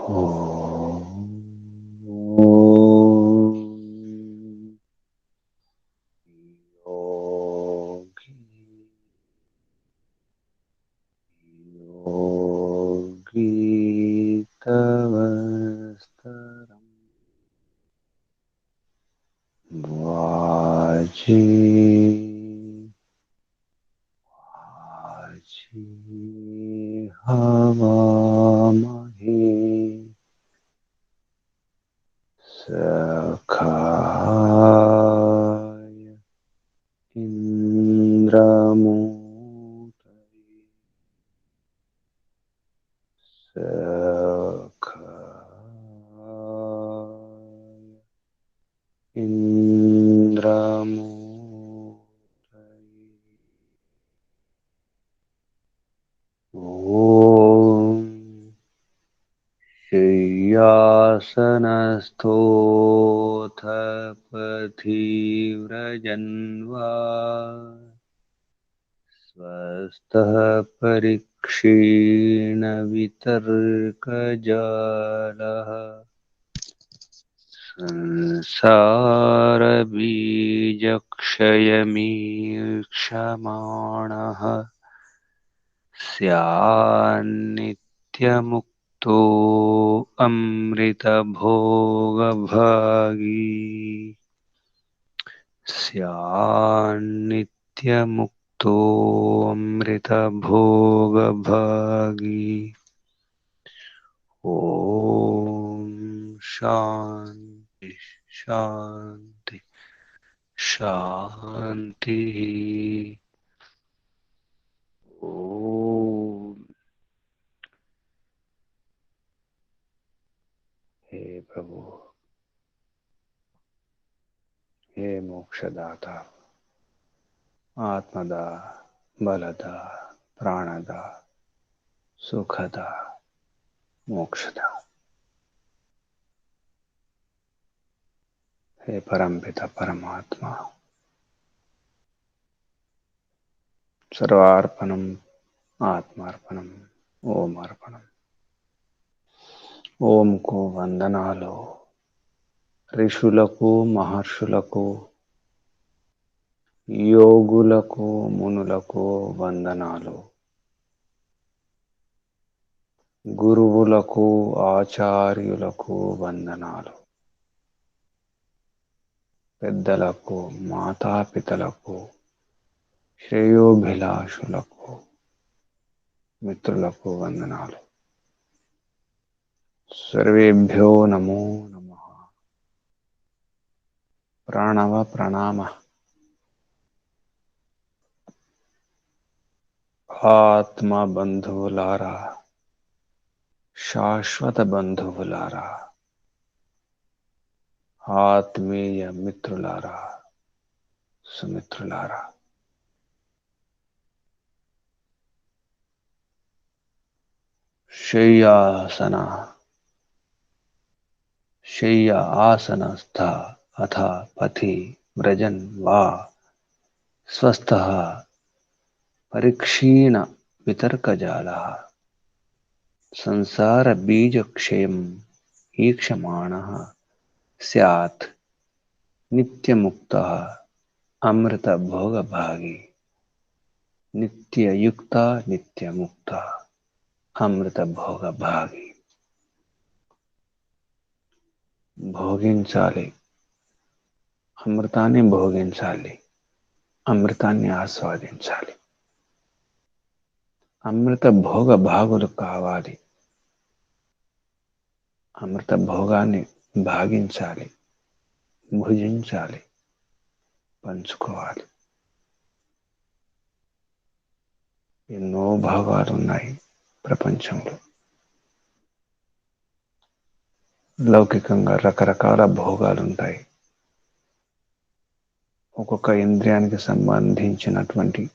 ఓం యోగి యోగితవస్తరం వాచి హవామహే సఖాయ ఇంద్రమూర్తయే సఖాయ ఇంద్రమూర్తయే ఓం శయ్యాసనస్థోऽथ పథివ్రజన్వా స్వస్థः परीक्षीणवितर्कजालः संसारबीजक्षयमीक्षमाणः स्यान्नित्यमुक्तो अमृतभोगभागी स्यान्नित्यमुक्तोऽमृतभोगभागी ओम शांति शांति शांति। ओम। हे प्रभु, हे मोक्षदाता, आत्मदा, बलदा, प्राणदा, सुखदा, मोक्षदा, हे परमपिता परमात्मा, सर्वार्पणम आत्मार्पणम ओम अर्पणम। ओम को వందనాలు ఋషులకు మహర్షులకు యోగులకు మునులకు వందనాలు, గురువులకు ఆచార్యులకు వందనాలు, పెద్దలకు మాతాపితలకు శ్రేయోభిలాషులకు మిత్రులకు వందనాలు। సర్వేభ్యో నమో నమః। ప్రణవ ప్రణామ। ఆత్మ బంధువులారా, శాశ్వత బంధువులారా, ఆత్మీయ మిత్రులారా, సుమిత్రులారా, शय्य आसनस्थ अथ पथि व्रजन् वा स्वस्थः परीक्षीण वितर्कजालः संसारबीजक्षयम् ईक्षमाणः स्यात् नित्यमुक्तः अमृतभोगभागी। नित्ययुक्त नित्यमुक्त अमृतभोगभागी। భోగించాలి, అమృతాన్ని భోగించాలి, అమృతాన్ని ఆస్వాదించాలి, అమృత భోగ భాగులు కావాలి, అమృత భోగాన్ని భాగించాలి, భుజించాలి, పంచుకోవాలి। ఎన్నో భాగాలు ఉన్నాయి ప్రపంచంలో। లౌకికంగా రకరకాల భోగాలు ఉంటాయి। ఒక్కొక్క ఇంద్రియానికి సంబంధించినటువంటి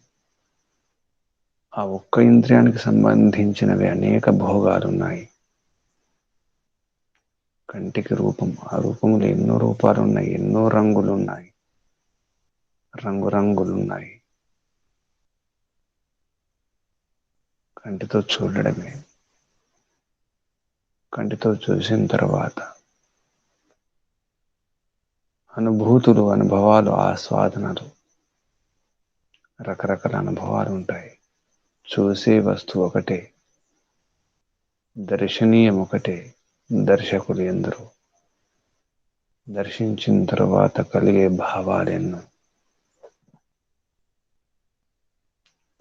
ఆ ఒక్క ఇంద్రియానికి సంబంధించినవి అనేక భోగాలు ఉన్నాయి। కంటికి రూపం, ఆ రూపంలో ఎన్నో రూపాలు ఉన్నాయి, ఎన్నో రంగులు ఉన్నాయి, రంగురంగులు ఉన్నాయి। కంటితో చూడడమే, కంటితో చూసిన తర్వాత అనుభూతులు, అనుభవాలు, ఆస్వాదనలు, రకరకాల అనుభవాలు ఉంటాయి. చూసే వస్తువు ఒకటే, దర్శనీయం ఒకటే, దర్శకులు ఎందరో. దర్శించిన తర్వాత కలిగే భావాలెన్నో.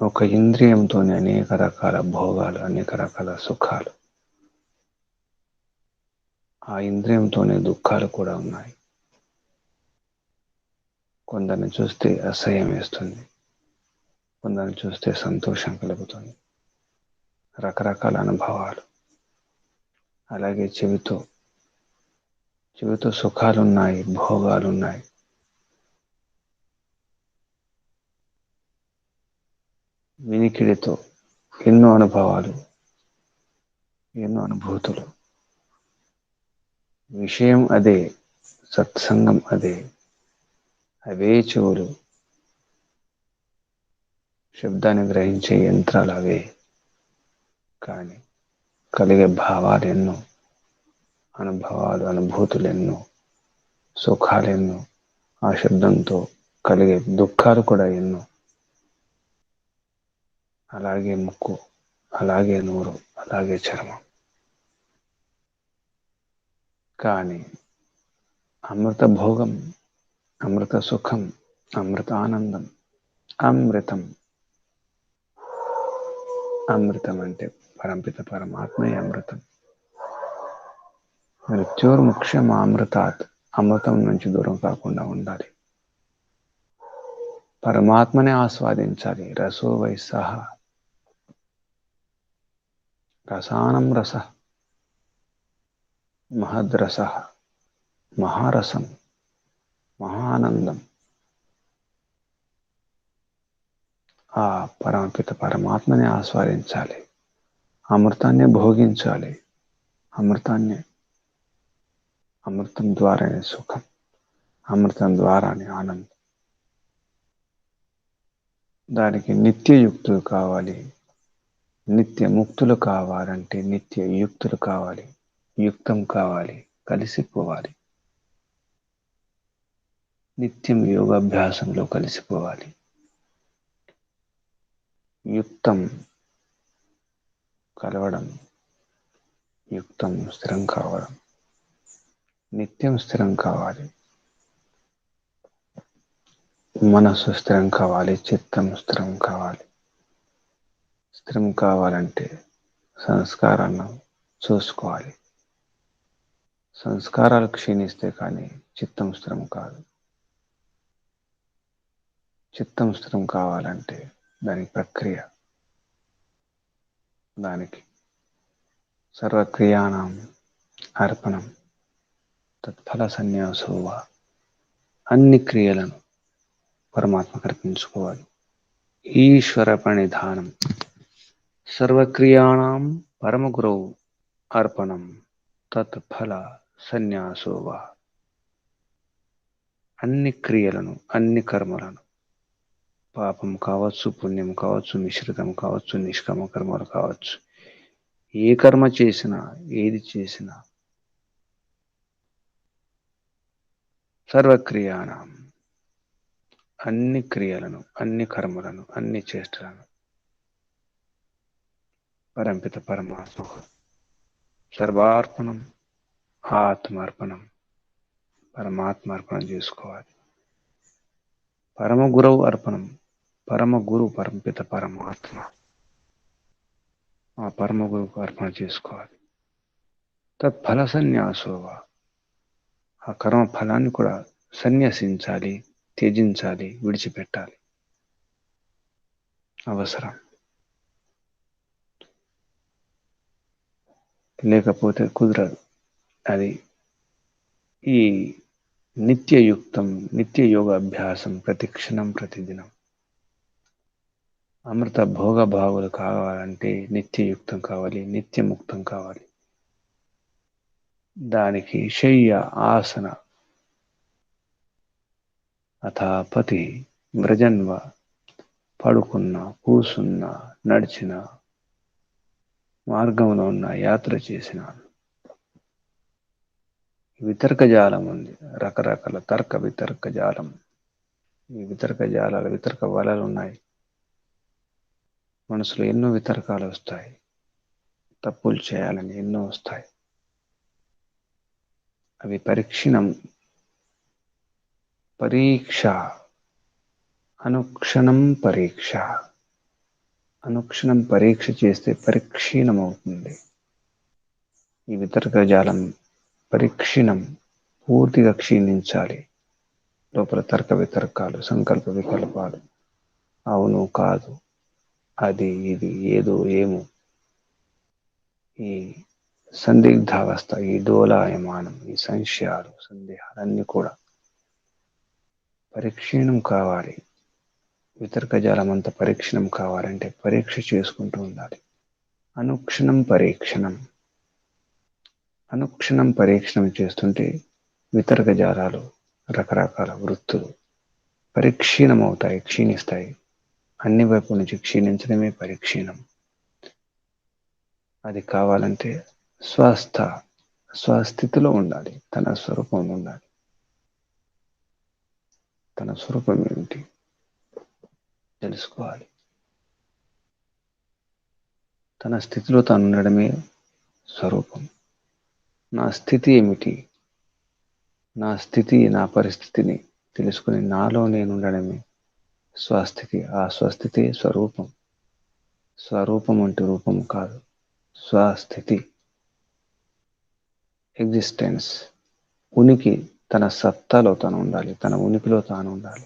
ఒక ఇంద్రియంతోనే అనేక రకాల భోగాలు, అనేక రకాల సుఖాలు. ఆ ఇంద్రియంతోనే దుఃఖాలు కూడా ఉన్నాయి. కొందరిని చూస్తే అసహ్యం వేస్తుంది, కొందరిని చూస్తే సంతోషం కలుగుతుంది. రకరకాల అనుభవాలు. అలాగే చెవితో సుఖాలున్నాయి, భోగాలున్నాయి. వినికిడితో ఎన్నో అనుభవాలు, ఎన్నో అనుభూతులు. విషయం అదే, సత్సంగం అదే, అవే చెవులు, శబ్దాన్ని గ్రహించే యంత్రాలు అవే. కానీ కలిగే భావాలు ఎన్నో, అనుభవాలు, అనుభూతులు ఎన్నో, సుఖాలెన్నో. ఆ శబ్దంతో కలిగే దుఃఖాలు కూడా ఎన్నో. అలాగే ముక్కు, అలాగే నోరు, అలాగే చర్మం. కానీ అమృత భోగం, అమృత సుఖం, అమృత ఆనందం, అమృతం. అమృతం అంటే పరంపిత పరమాత్మయే అమృతం. మృత్యోర్ముక్షం అమృతాత్. అమృతం నుంచి దూరం కాకుండా ఉండాలి. పరమాత్మనే ఆస్వాదించాలి. రసో వై సహ, రసానం రస, మహద్రస, మహారసం, మహానందం. ఆ పరమపిత పరమాత్మని ఆస్వాదించాలి. అమృతాన్ని భోగించాలి. అమృతం ద్వారానే సుఖం, అమృతం ద్వారానే ఆనందం. దానికి నిత్యయుక్తులు కావాలి. నిత్య ముక్తులు కావాలంటే నిత్య యుక్తులు కావాలి. యుక్తం కావాలి, కలిసిపోవాలి. నిత్యం యోగాభ్యాసంలో కలిసిపోవాలి. యుక్తం కలవడం, యుక్తం స్థిరం కావడం. నిత్యం స్థిరం కావాలి. మనసు స్థిరం కావాలి, చిత్తం స్థిరం కావాలి. స్థిరం కావాలంటే సంస్కారాలను చూసుకోవాలి. సంస్కారాలు క్షీణిస్తే కానీ చిత్తం స్థిరం కాదు. చిత్తం స్థిరం కావాలంటే దానికి ప్రక్రియ. దానికి సర్వక్రియాణం అర్పణం తత్ఫల సన్యాసోవా. అన్ని క్రియలను పరమాత్మకు అర్పించుకోవాలి. ఈశ్వర ప్రణిధానం. సర్వక్రియాణం పరమగురౌ అర్పణం తత్ఫల సన్యాసోవా. అన్ని క్రియలను, అన్ని కర్మలను, పాపం కావచ్చు, పుణ్యం కావచ్చు, మిశ్రితం కావచ్చు, నిష్కామ కర్మలు కావచ్చు, ఏ కర్మ చేసినా, ఏది చేసినా, సర్వక్రియాణం అన్ని క్రియలను, అన్ని కర్మలను, అన్ని చేష్టలను పరంపిత పరమాత్మ సర్వార్పణం, ఆత్మార్పణం, పరమాత్మార్పణం చేసుకోవాలి. పరమ గురవు అర్పణం. పరమ గురు పరంపిత పరమాత్మ. ఆ పరమ గురువుకు అర్పణ చేసుకోవాలి. తత్ఫల సన్యాసోవా. ఆ కర్మ ఫలాన్ని కూడా సన్యసించాలి, త్యజించాలి, విడిచిపెట్టాలి. అవసరం. లేకపోతే కుదరదు. అది ఈ నిత్యయుక్తం, నిత్య యోగాభ్యాసం ప్రతిక్షణం, ప్రతిదినం. అమృత భోగ భావులు కావాలంటే నిత్యయుక్తం కావాలి, నిత్యముక్తం కావాలి. దానికి శయ్య, ఆసన, అథాపతి, వ్రజన్వ, పడుకున్నా, కూసున్నా, నడిచిన, మార్గంలో ఉన్న, యాత్ర చేసిన వితర్క జాలం ఉంది. రకరకాల తర్క వితర్క జాలం. ఈ వితర్క జాలాలు, వితర్క వలలు ఉన్నాయి. మనసులో ఎన్నో వితర్కాలు వస్తాయి. తప్పులు చేయాలని ఎన్నో వస్తాయి. అవి పరీక్ష, అనుక్షణం పరీక్ష. అనుక్షణం పరీక్ష చేస్తే పరిక్షీణమవుతుంది. ఈ వితర్క జాలం పూర్తిగా క్షీణించాలి. లోపల తర్క వితర్కాలు, సంకల్ప వికల్పాలు, అవును కాదు, అది ఇది, ఏదో ఏమో, ఈ సందిగ్ధావస్థ, ఈ డోలాయమానం, ఈ సంశయాలు, సందేహాలన్నీ కూడా పరిక్షీణం కావాలి. వితర్క జాలం అంతా పరీక్షణం కావాలంటే పరీక్ష చేసుకుంటూ ఉండాలి. అనుక్షణం పరీక్షణం చేస్తుంటే వితర్క జాలాలు, రకరకాల వృత్తులు పరిక్షీణమవుతాయి, క్షీణిస్తాయి. అన్ని వైపు నుంచి క్షీణించడమే పరిక్షీణం. అది కావాలంటే స్వస్థితిలో ఉండాలి. తన స్వరూపం ఉండాలి. తన స్వరూపం ఏమిటి తెలుసుకోవాలి. తన స్థితిలో తాను ఉండడమే స్వరూపం. నా స్థితి ఏమిటి, నా పరిస్థితిని తెలుసుకుని నాలో నేను ఉండడమే స్వస్థితి. ఆ స్వస్థితి స్వరూపం. స్వరూపం అంటే రూపం కాదు, స్వస్థితి, ఎగ్జిస్టెన్స్, ఉనికి. తన సత్తాలో తాను ఉండాలి. తన ఉనికిలో తాను ఉండాలి.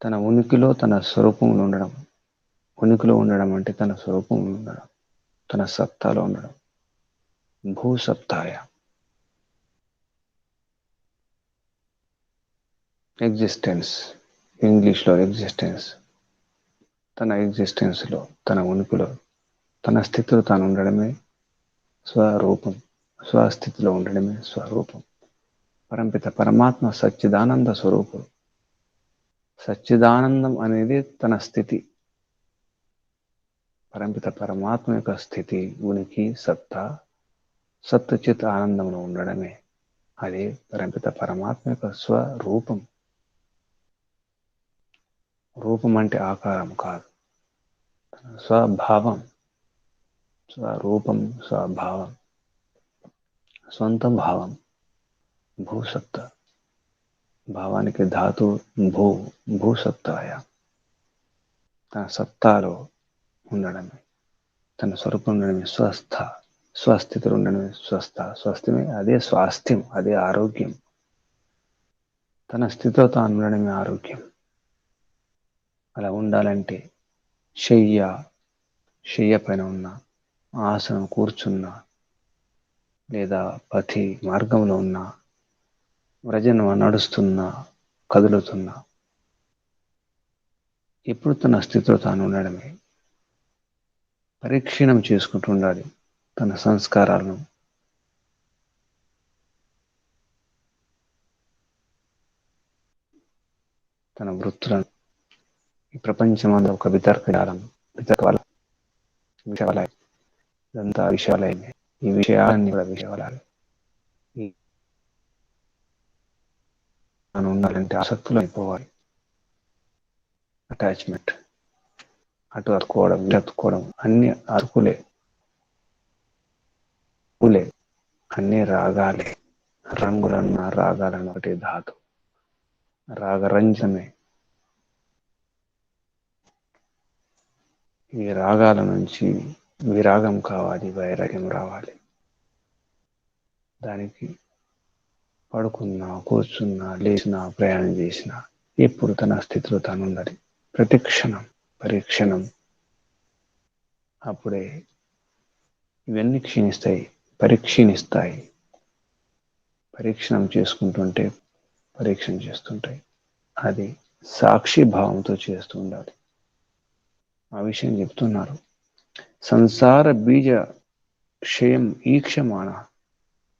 తన ఉనికిలో తన స్వరూపంలో ఉండడం. ఉనికిలో ఉండడం అంటే తన స్వరూపంలో ఉండడం, తన సత్తాలో ఉండడం. భూసత్తాయ, ఎగ్జిస్టెన్స్, ఇంగ్లీష్లో ఎగ్జిస్టెన్స్. తన ఎగ్జిస్టెన్స్లో, తన ఉనికిలో, తన స్థితిలో తాను ఉండడమే స్వరూపం. స్వస్థితిలో ఉండడమే స్వరూపం. పరంపిత పరమాత్మ సచ్చిదానంద స్వరూపుడు. సచ్చిదానందం అనేది తన స్థితి. పరంపిత పరమాత్మ యొక్క స్థితి, ఉనికి, సత్తా, సత్తుచిత్ ఆనందంలో ఉండడమే అదే పరంపిత పరమాత్మ యొక్క స్వరూపం. రూపం అంటే ఆకారం కాదు, స్వభావం. స్వరూపం, స్వభావం, స్వంత భావం. భూసత్త, భావానికి ధాతు భూసత్తాయ. తన సత్తాలో ఉండడమే, తన స్వరూపం ఉండడమే స్వస్థితిలో ఉండడమే స్వస్థమే. అదే స్వాస్థ్యం, అదే ఆరోగ్యం. తన స్థితిలో తాను ఉండడమే ఆరోగ్యం. అలా ఉండాలంటే శయ్య పైన ఉన్న, ఆసనం కూర్చున్నా, లేదా పథి మార్గంలో ఉన్న, వ్రజన నడుస్తున్నా, కదులుతున్నా, ఎప్పుడు తన స్థితిలో తాను ఉండడమే. పరీక్షణం చేసుకుంటూ ఉండాలి తన సంస్కారాలను. తన వృత్తులను. ఈ ప్రపంచమంతా ఒక వితర్కజాలం, విషయాలయం. ఇదంతా విషయాలయమే. ఈ విషయాలన్నీ కూడా విషయాలయాలు. మనం ఉండాలంటే ఆసక్తులు అయిపోవాలి. అటాచ్మెంట్, అటు అతుకోవడం, ఇటు అతుకోవడం, అన్ని అతుకులే, అన్ని రాగాలే. రంగులన్న రాగాలన్న ఒకటి ధాతు, రాగరంజనమే. ఈ రాగాల నుంచి విరాగం కావాలి, వైరాగ్యం రావాలి. దానికి పడుకున్నా, కూర్చున్నా, లేచినా, ప్రయాణం చేసినా ఎప్పుడు తన స్థితిలో తాను ఉండాలి. ప్రతిక్షణం పరీక్షణం. అప్పుడే ఇవన్నీ పరీక్షిస్తాయి. పరీక్షణం చేసుకుంటుంటే పరీక్షణ చేస్తుంటాయి. అది సాక్షి భావంతో చేస్తూ ఉండాలి. ఆ విషయం చెప్తున్నారు. సంసార బీజ క్షయం ఈక్షమాణ.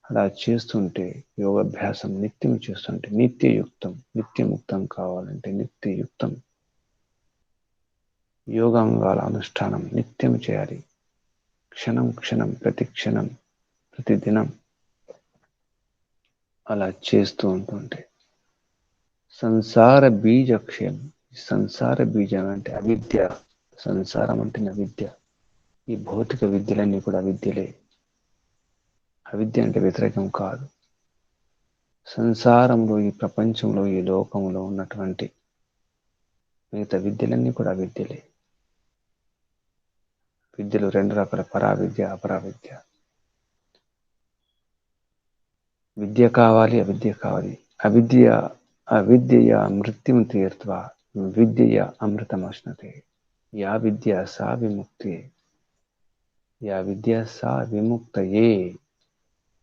అలా చేస్తుంటే, యోగాభ్యాసం నిత్యం చేస్తుంటే, నిత్యముక్తం కావాలంటే నిత్యయుక్తం. యోగాంగాల అనుష్ఠానం నిత్యం చేయాలి. క్షణం ప్రతి క్షణం, ప్రతిదినం. అలా చేస్తూ ఉంటుంటే సంసార బీజక్షయం. సంసార బీజం అంటే అవిద్య. సంసారం అంటే అవిద్య. ఈ భౌతిక విద్యలన్నీ కూడా అవిద్యలే. అవిద్య అంటే వ్యతిరేకం కాదు. సంసారంలో, ఈ ప్రపంచంలో, ఈ లోకంలో ఉన్నటువంటి మిగతా విద్యలన్నీ కూడా అవిద్యలే. విద్యలు రెండు రకాల: పరావిద్య, అపరావిద్య. విద్య కావాలి, అవిద్య కావాలి. అవిద్య అవిద్యయ మృత్యుం తీర్త్వా విద్యయ అమృతమశ్నుతే. యా విద్య సా విముక్తి. యా విద్య సా విముక్తయే.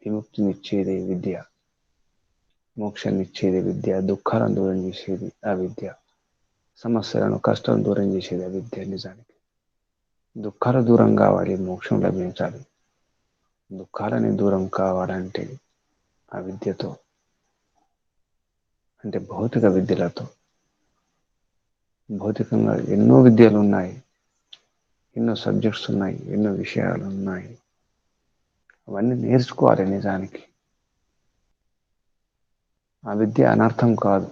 విముక్తినిచ్చేదే విద్య. మోక్షాన్నిచ్చేది విద్య. దుఃఖాలను దూరం చేసేది ఆ విద్య. సమస్యలను, కష్టాలను దూరం చేసేది ఆ విద్య. నిజానికి దుఃఖాలు దూరం కావాలి, మోక్షం లభించాలి. దుఃఖాలని దూరం కావాలంటే ఆ విద్యతో, అంటే భౌతిక విద్యలతో. భౌతికంగా ఎన్నో విద్యలు ఉన్నాయి, ఎన్నో సబ్జెక్ట్స్ ఉన్నాయి, ఎన్నో విషయాలు ఉన్నాయి. అవన్నీ నేర్చుకోవాలి. నిజానికి ఆ విద్య అనర్థం కాదు.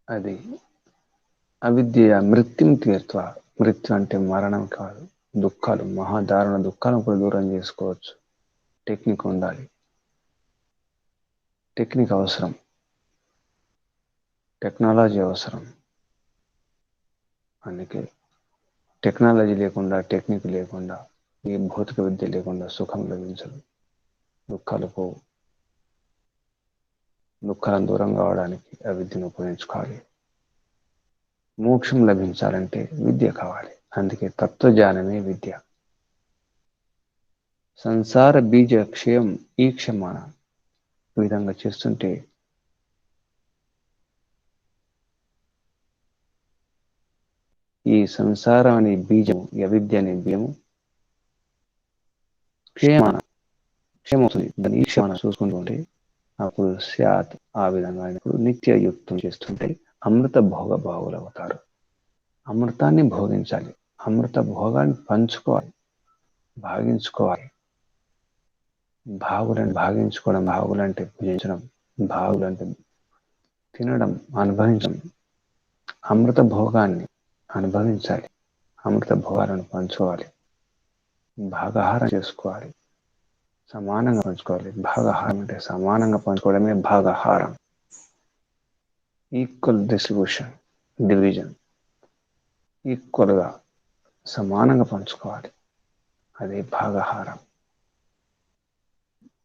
అది అవిద్య మృత్యుం తీర్త్వ. మృత్యు అంటే మరణం కాదు, దుఃఖాలు, మహాదారుణ దుఃఖాలను కూడా దూరం చేసుకోవచ్చు. టెక్నిక్ ఉండాలి. టెక్నిక్ అవసరం. టెక్నాలజీ అవసరం. అందుకే టెక్నాలజీ లేకుండా, టెక్నిక్ లేకుండా, ఈ భౌతిక విద్య లేకుండా సుఖం లభించదు. దుఃఖాలు పోవు. దుఃఖాలను దూరం కావడానికి ఆ విద్యను ఉపయోగించుకోవాలి. మోక్షం లభించాలంటే విద్య కావాలి. అందుకే తత్వజ్ఞానమే విద్య. సంసార బీజ క్షయం ఈక్షమాణ. ఈ విధంగా చేస్తుంటే ఈ సంసారం అనే బీజం, ఈ అవిద్య అనే బీజము క్షయమాణ, క్షయమవుతుంది. దాన్ని ఈక్షమాణ చూసుకుంటూ ఉంటే అప్పుడు స్యాత్. ఆ విధంగా అయినప్పుడు నిత్యయుక్తం చేస్తుంటే అమృత భోగ భావులు అవుతారు. అమృతాన్ని భోగించాలి. అమృత భోగాన్ని పంచుకోవాలి, భాగించుకోవాలి. భాగులను భాగించుకోవడం. భాగులంటే భుజించడం, భాగులంటే తినడం, అనుభవించడం. అమృత భోగాన్ని అనుభవించాలి. అమృత భోగాలను పంచుకోవాలి. భాగాహారం చేసుకోవాలి. సమానంగా పంచుకోవాలి. భాగాహారం అంటే సమానంగా పంచుకోవడమే భాగాహారం. Equal distribution, division. ఈక్వల్గా, సమానంగా పంచుకోవాలి. అదే భాగాహారం.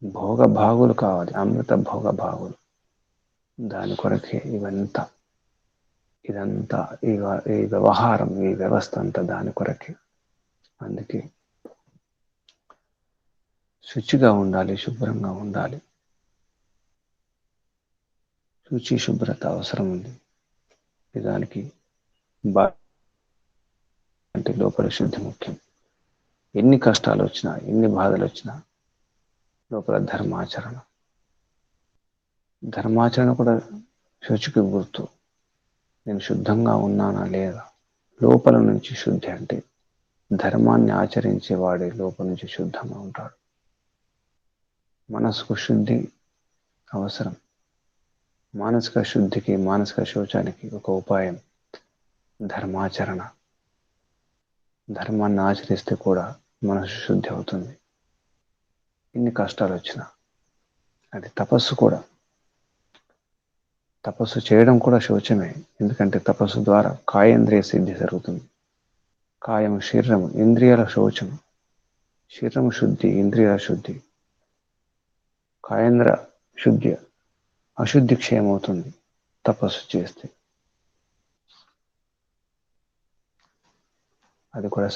భోగ భాగులు కావాలి, అమృత భోగ భాగులు. దాని కొరకే ఇదంతా ఈ వ్యవహారం, ఈ వ్యవస్థ అంతా దాని కొరకే. అందుకే శుచిగా ఉండాలి, శుభ్రంగా ఉండాలి. శుచి, శుభ్రత అవసరం ఉంది. నిజానికి అంటే లోపల శుద్ధి ముఖ్యం. ఎన్ని కష్టాలు వచ్చినా, ఎన్ని బాధలు వచ్చినా లోపల ధర్మాచరణ. ధర్మాచరణ కూడా శుచికి గుర్తు. నేను శుద్ధంగా ఉన్నానా లేదా. లోపల నుంచి శుద్ధి అంటే ధర్మాన్ని ఆచరించేవాడే లోపల నుంచి శుద్ధంగా ఉంటాడు. మనసుకు శుద్ధి అవసరం. మానసిక శుద్ధికి, మానసిక శోచానికి ఒక ఉపాయం ధర్మాచరణ. ధర్మాన్ని ఆచరిస్తే కూడా మనసు శుద్ధి అవుతుంది. ఎన్ని కష్టాలు వచ్చినా. అది తపస్సు కూడా. తపస్సు చేయడం కూడా శౌచమే. ఎందుకంటే తపస్సు ద్వారా కాయేంద్రియ సిద్ధి జరుగుతుంది. కాయం, శరీరం, ఇంద్రియాల శౌచం. శరీరం శుద్ధి, ఇంద్రియాల శుద్ధి. కాయేంద్ర శుద్ధి, అశుద్ధి క్షయమవుతుంది తపస్సు చేస్తే. అది కూడా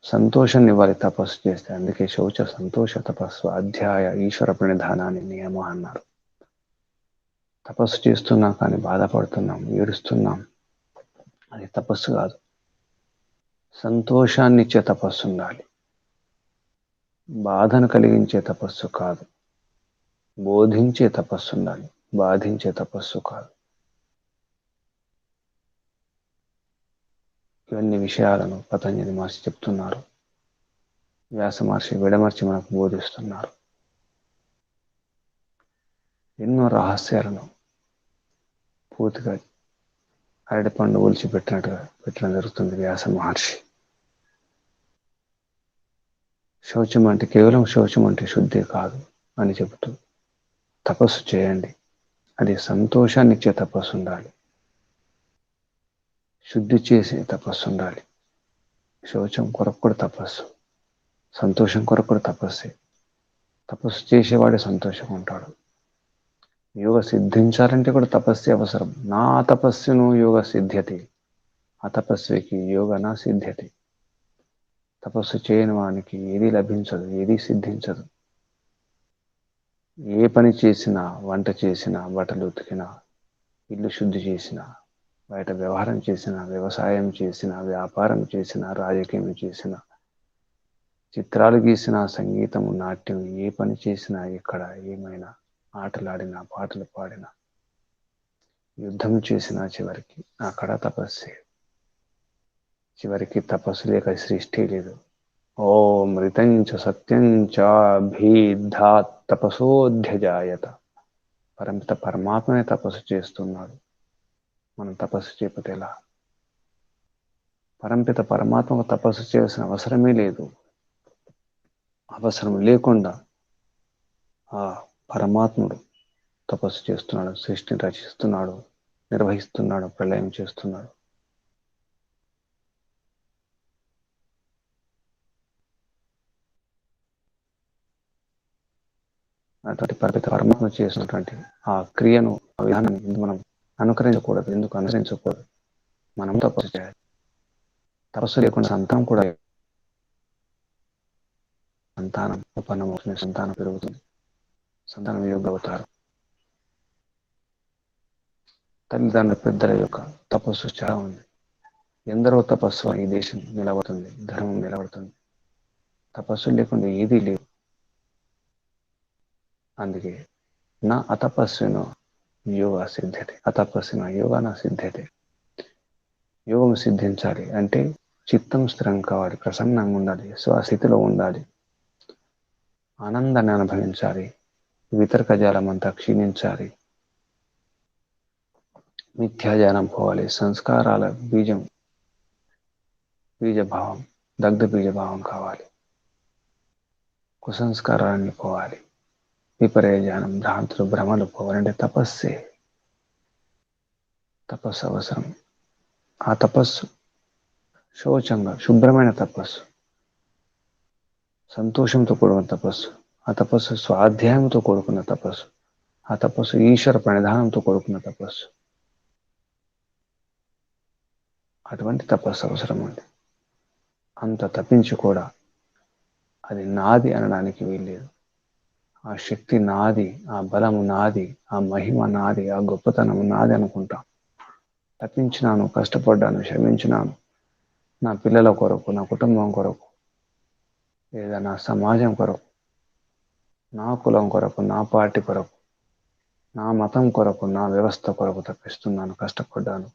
సంతోషాన్ని ఇవ్వాలి తపస్సు చేస్తే. అందుకే శౌచ సంతోష తపస్సు అధ్యాయ ఈశ్వర ప్రణిధానాన్ని నియమ అన్నారు. తపస్సు చేస్తున్నాం కానీ బాధపడుతున్నాం, ఏడుస్తున్నాం, అది తపస్సు కాదు. సంతోషాన్ని ఇచ్చే తపస్సు ఉండాలి. బాధను కలిగించే తపస్సు కాదు. బోధించే తపస్సు ఉండాలి, బాధించే తపస్సు కాదు. ఇవన్నీ విషయాలను పతంజలి మహర్షి చెప్తున్నారు. వ్యాస మహర్షి విడమర్చి మనకు బోధిస్తున్నారు. ఎన్నో రహస్యాలను పూర్తిగా అరటిపండు ఒలిచి పెట్టడం జరుగుతుంది వ్యాస మహర్షి. శౌచం అంటే కేవలం శౌచం అంటే శుద్ధి కాదు అని చెబుతూ తపస్సు చేయండి. అది సంతోషాన్ని ఇచ్చే తపస్సు ఉండాలి, శుద్ధి చేసే తపస్సు ఉండాలి. శౌచం కొరకు కూడా తపస్సు, సంతోషం కొరకు కూడా తపస్సే. తపస్సు చేసేవాడే సంతోషంగా ఉంటాడు. యోగ సిద్ధించాలంటే కూడా తపస్సే అవసరం. నా తపస్సును యోగ సిద్ధ్యతి, అతపస్వికి యోగ నా సిద్ధ్యతి. తపస్సు చేయని వానికి ఏది లభించదు, ఏది సిద్ధించదు. ఏ పని చేసినా, వంట చేసినా, బట్టలు ఉతికినా, ఇల్లు శుద్ధి చేసినా, బయట వ్యవహారం చేసినా, వ్యవసాయం చేసినా, వ్యాపారం చేసినా, రాజకీయం చేసినా, చిత్రాలు గీసినా, సంగీతం, నాట్యం, ఏ పని చేసినా, ఎక్కడ ఏమైనా, ఆటలాడినా, పాటలు పాడినా, యుద్ధం చేసినా, చివరికి అక్కడ తపస్సే. చివరికి తపస్సు లేక సృష్టి లేదు. ఓం ఋతంచ సత్యంచ భీద్ధాత్ తపసోధ్యజాయత. పరంపిత పరమాత్మనే తపస్సు చేస్తున్నాడు. మనం తపస్సు చేయకపోతే ఎలా? పరంపిత పరమాత్మకు తపస్సు చేయాల్సిన అవసరమే లేదు. అవసరం లేకుండా ఆ పరమాత్ముడు తపస్సు చేస్తున్నాడు, సృష్టిని రచిస్తున్నాడు, నిర్వహిస్తున్నాడు, ప్రళయం చేస్తున్నాడు. అటువంటి పరపిత పరమాత్మ చేసినటువంటి ఆ క్రియను, ఆ విధానాన్ని ఎందుకు మనం అనుకరించకూడదు? ఎందుకు అనుసరించకూడదు? మనం తపస్సు చేయాలి. తపస్సు లేకుండా సంతానం కూడా, సంతానం ఉత్పన్నమవుతుంది, సంతానం పెరుగుతుంది, సంతానం యోగ్య అవుతారు. తల్లిదండ్రుల పెద్దల యొక్క తపస్సు చాలా ఉంది. ఎందరో తపస్సు ఈ దేశం నిలబడుతుంది, ధర్మం నిలబడుతుంది. తపస్సు లేకుండా ఏదీ లేదు. అందుకే నా అతపస్వినో యోగ సిద్ధ్యతే, అతపస్విన యోగ నా సిద్ధ్యతే. యోగం సిద్ధించాలి అంటే చిత్తం స్థిరం కావాలి, ప్రసన్నంగా ఉండాలి, స్వస్థితిలో ఉండాలి, ఆనందాన్ని అనుభవించాలి, వితర్క జాలం అంతా క్షీణించాలి, మిథ్యాజాలం పోవాలి, సంస్కారాల బీజభావం, దగ్ధ బీజభావం కావాలి, కుసంస్కారాన్ని పోవాలి, విపర్యజానం, భ్రాంతులు, భ్రమలు పోవాలంటే తపస్సే. తపస్సు అవసరం. ఆ తపస్సు శోచంగా శుభ్రమైన తపస్సు, సంతోషంతో కూడుకున్న తపస్సు. ఆ తపస్సు స్వాధ్యాయంతో కూడుకున్న తపస్సు. ఆ తపస్సు ఈశ్వర ప్రణిధానంతో కూడుకున్న తపస్సు. అటువంటి తపస్సు అవసరం ఉంది. అంత తప్పించి కూడా అది నాది అనడానికి వీల్లేదు. ఆ శక్తి నాది, ఆ బలము నాది, ఆ మహిమ నాది, ఆ గొప్పతనము నాది అనుకుంటాం. తప్పించినాను, కష్టపడ్డాను, శ్రమించినాను, నా పిల్లల కొరకు, నా కుటుంబం కొరకు, లేదా నా సమాజం కొరకు, నా కులం కొరకు, నా పార్టీ కొరకు, నా మతం కొరకు, నా వ్యవస్థ కొరకు తప్పిస్తున్నాను, కష్టపడ్డాను,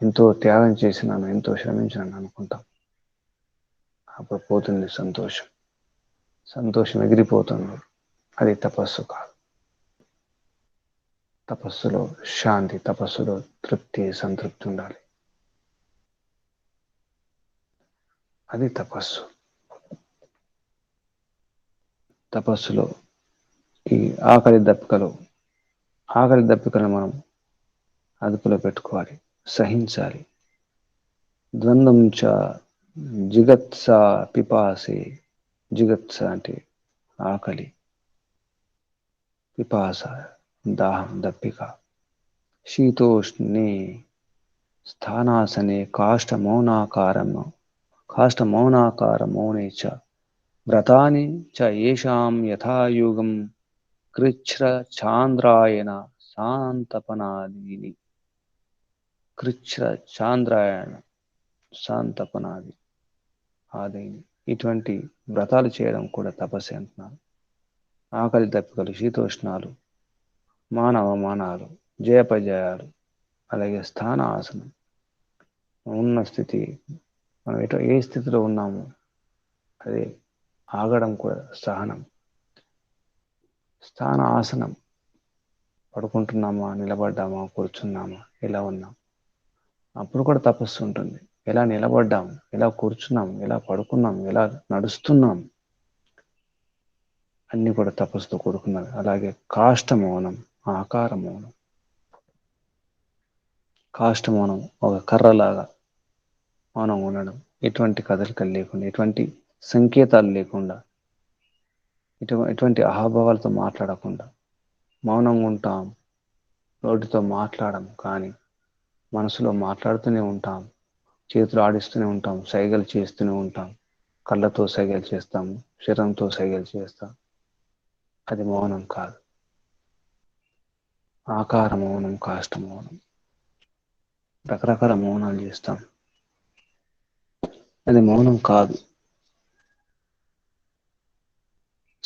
ఎంతో త్యాగం చేసినాను, ఎంతో శ్రమించినాను అనుకుంటాం. అప్పుడు పోతుంది సంతోషం. సంతోషం ఎగిరిపోతుంది. అది తపస్సు కాదు. తపస్సులో శాంతి, తపస్సులో తృప్తి, సంతృప్తి ఉండాలి. అది తపస్సు. తపస్సులో ఈ ఆకలి దప్పికలను మనం అదుపులో పెట్టుకోవాలి, సహించాలి. ద్వంద్వం చ జిగత్స పిపాసి. జిగత్స అంటే ఆకలి, పిపాస దాహం, దప్పిక. శీతోష్ణే స్థానాసనే కాష్టమౌనాకారమౌనే చ వ్రతాని చ ఏషాం యథాయుగం కృచ్ఛ్ర చాంద్రాయణ శాంతపనాదీని. కృచ్ఛ్ర చాంద్రాయణ శాంతపనాది ఆదీని. ఇటువంటి వ్రతాలు చేయడం కూడా తపస్సు అంటున్నారు. ఆకలి దప్పికలు, శీతోష్ణాలు, మానవమానాలు, జయపజయాలు, అలాగే స్థాన ఆసనం, ఉన్న స్థితి, మనం ఏ స్థితిలో ఉన్నామో అదే ఆగడం కూడా సహనం. స్థాన ఆసనం పడుకుంటున్నామా, నిలబడ్డామా, కూర్చున్నామా, ఎలా ఉన్నాం. అప్పుడు కూడా తపస్సు ఉంటుంది. ఎలా నిలబడ్డాం, ఎలా కూర్చున్నాం, ఎలా పడుకున్నాం, ఎలా నడుస్తున్నాం, అన్నీ కూడా తపస్సుతో కూడుకున్నది. అలాగే కాష్ట మౌనం, ఆకార మౌనం. కాష్ట మౌనం ఒక కర్రలాగా మౌనం ఉండడం, ఎటువంటి కదలికలు లేకుండా, ఎటువంటి సంకేతాలు లేకుండా, ఎటువంటి అహాభావాలతో మాట్లాడకుండా మౌనంగా ఉంటాం. నోటితో మాట్లాడము, కానీ మనసులో మాట్లాడుతూనే ఉంటాం. చేతులు ఆడిస్తూనే ఉంటాం, సైగలు చేస్తూనే ఉంటాం, కళ్ళతో సైగలు చేస్తాము, శరీరంతో సైగలు చేస్తాం. అది మౌనం కాదు. ఆకార మౌనం, కాష్ట మౌనం. రకరకాల మౌనాలు చేస్తాం. అది మౌనం కాదు.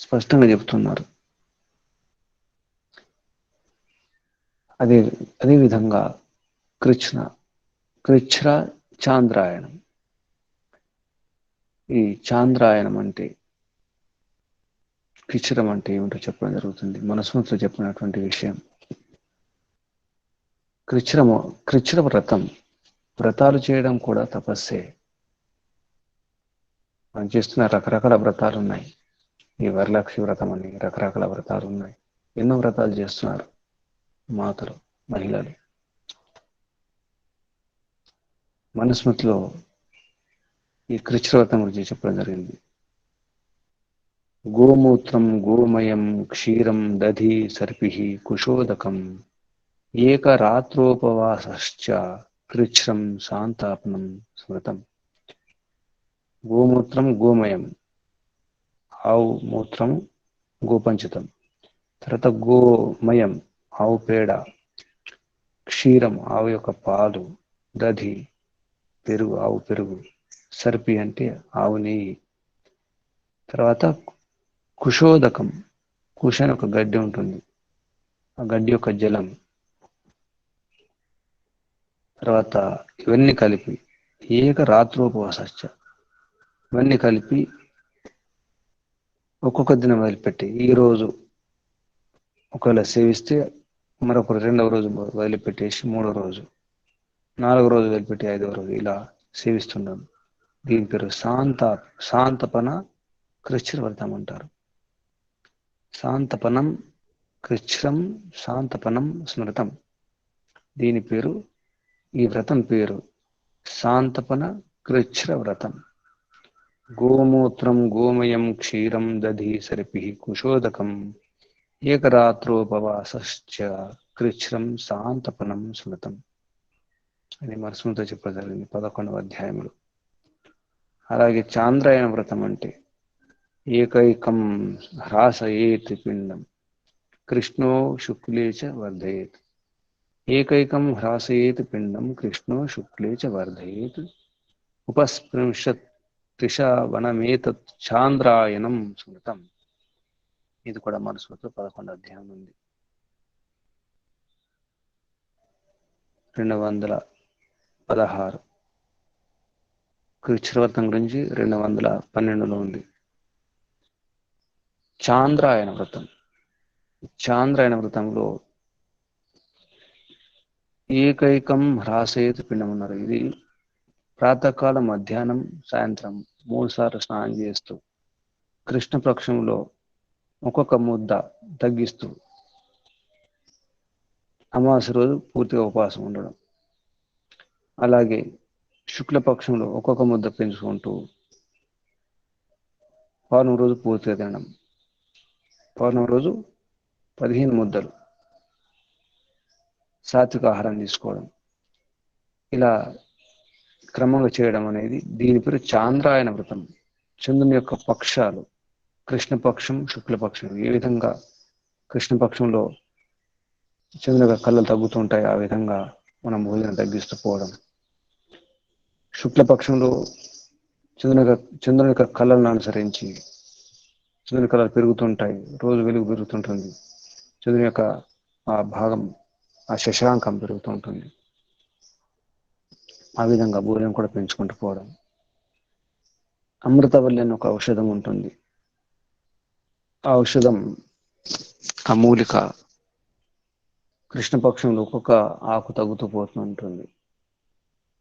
స్పష్టంగా చెప్తున్నారు. అదే అదే విధంగా కృచ్ఛ్ర చాంద్రాయణం. ఈ చాంద్రాయణం అంటే, కృచ్ఛ్రం అంటే ఏమిటో చెప్పడం జరుగుతుంది. మనస్మృతిలో చెప్పినటువంటి విషయం. కృచ్ఛ్ర వ్రతం, వ్రతాలు చేయడం కూడా తపస్సే. మనం చేస్తున్న రకరకాల వ్రతాలు ఉన్నాయి. ఈ వరలక్ష్మి వ్రతం అని రకరకాల వ్రతాలు ఉన్నాయి. ఎన్నో వ్రతాలు చేస్తున్నారు మాతలు, మహిళలు. మనుస్మృతిలో ఈ కృచ్ఛ్ర వ్రతం గురించి చెప్పడం జరిగింది. గోమూత్రం గోమయం క్షీరం దధి సర్పి కుశోదకం ఏకరాత్రోపవాసశ్చ కృచ్ఛ్రం శాంతాపనం స్మృతం. గోమూత్రం గోమయం, ఆవు మూత్రం గోపంచితం. తర్వాత గోమయం ఆవు పేడ, క్షీరం ఆవు యొక్క పాలు, దధి పెరుగు ఆవు పెరుగు, సర్పి అంటే ఆవు నెయ్యి. తర్వాత కుశోదకం, కుష అని ఒక గడ్డి ఉంటుంది, ఆ గడ్డి యొక్క జలం. తర్వాత ఇవన్నీ కలిపి ఏక రాత్రోపవాస, ఇవన్నీ కలిపి ఒక్కొక్క దినం వదిలిపెట్టి, ఈరోజు ఒకవేళ సేవిస్తే మరొక రెండవ రోజు వదిలిపెట్టేసి మూడవ రోజు, నాలుగో రోజు వదిలిపెట్టి ఐదవ రోజు ఇలా సేవిస్తున్నాం. దీని పేరు శాంతపన కృచ్ఛ్ర వ్రతం అంటారు. శాంతపనం కృచ్ఛ్రం శాంతపనం స్మృతం. దీని పేరు, ఈ వ్రతం పేరు శాంతపన కృచ్ఛ్ర వ్రతం. గోమూత్రం గోమయం క్షీరం దధి సర్పి కుశోదకం ఏకరాత్రోపవాసశ్చ కృచ్ఛ్రం శాంతపనం స్మృతం అని మరుస్మృతితో చెప్పడం జరిగింది 11వ అధ్యాయంలో. అలాగే చాంద్రాయణ వ్రతం అంటే ఏకైకం హ్రాసయేత్ పిండం కృష్ణో శుక్లే చ వర్ధయేత్. ఏకైకం హ్రాసయేత్ పిండం కృష్ణో శుక్లే చ వర్ధయేత్ ఉపస్పృంశత్రిషావనమేతత్ చాంద్రాయణం స్మృతం. ఇది కూడా మనుస్మృతిలో 11వ అధ్యాయం ఉంది. 216 కృచ్ఛ్ర వ్రతం గురించి 212లో ఉంది. చాంద్రాయణ వ్రతం. చాంద్రాయణ వ్రతంలో ఏకైకం హ్రాసయేత్ పిండం ఉన్నారు. ఇది ప్రాతకాలం, మధ్యాహ్నం, సాయంత్రం 3 సార్లు స్నానం చేస్తూ కృష్ణపక్షంలో ఒక్కొక్క ముద్ద తగ్గిస్తూ అమావాస్య రోజు పూర్తిగా ఉపవాసం ఉండడం. అలాగే శుక్లపక్షంలో ఒక్కొక్క ముద్ద పెంచుకుంటూ పౌర్ణమి రోజు పూర్తిగా తినడం. పౌర్ణమి రోజు 15 ముద్దలు సాత్విక ఆహారం తీసుకోవడం. ఇలా క్రమంగా చేయడం అనేది దీని పేరు చాంద్రాయణ వ్రతం. చంద్రుని యొక్క పక్షాలు, కృష్ణపక్షం, శుక్లపక్షం, ఏ విధంగా కృష్ణపక్షంలో చంద్రుని యొక్క కళ్ళలు తగ్గుతుంటాయి, ఆ విధంగా మనం భోజనం తగ్గిస్తూ పోవడం. శుక్లపక్షంలో చంద్రుని యొక్క కళ్ళలను అనుసరించి చంద్రుని కళలు పెరుగుతుంటాయి, రోజు వెలుగు పెరుగుతుంటుంది, చంద్రుని యొక్క ఆ భాగం, ఆ శశాంకం పెరుగుతూ ఉంటుంది. ఆ విధంగా భోజనం కూడా పెంచుకుంటూ పోవడం. అమృతవల్లి అని ఒక ఔషధం ఉంటుంది. ఆ ఔషధం, ఆ మూలిక కృష్ణపక్షంలో ఒక్కొక్క ఆకు తగ్గుతూ పోతుంటుంది.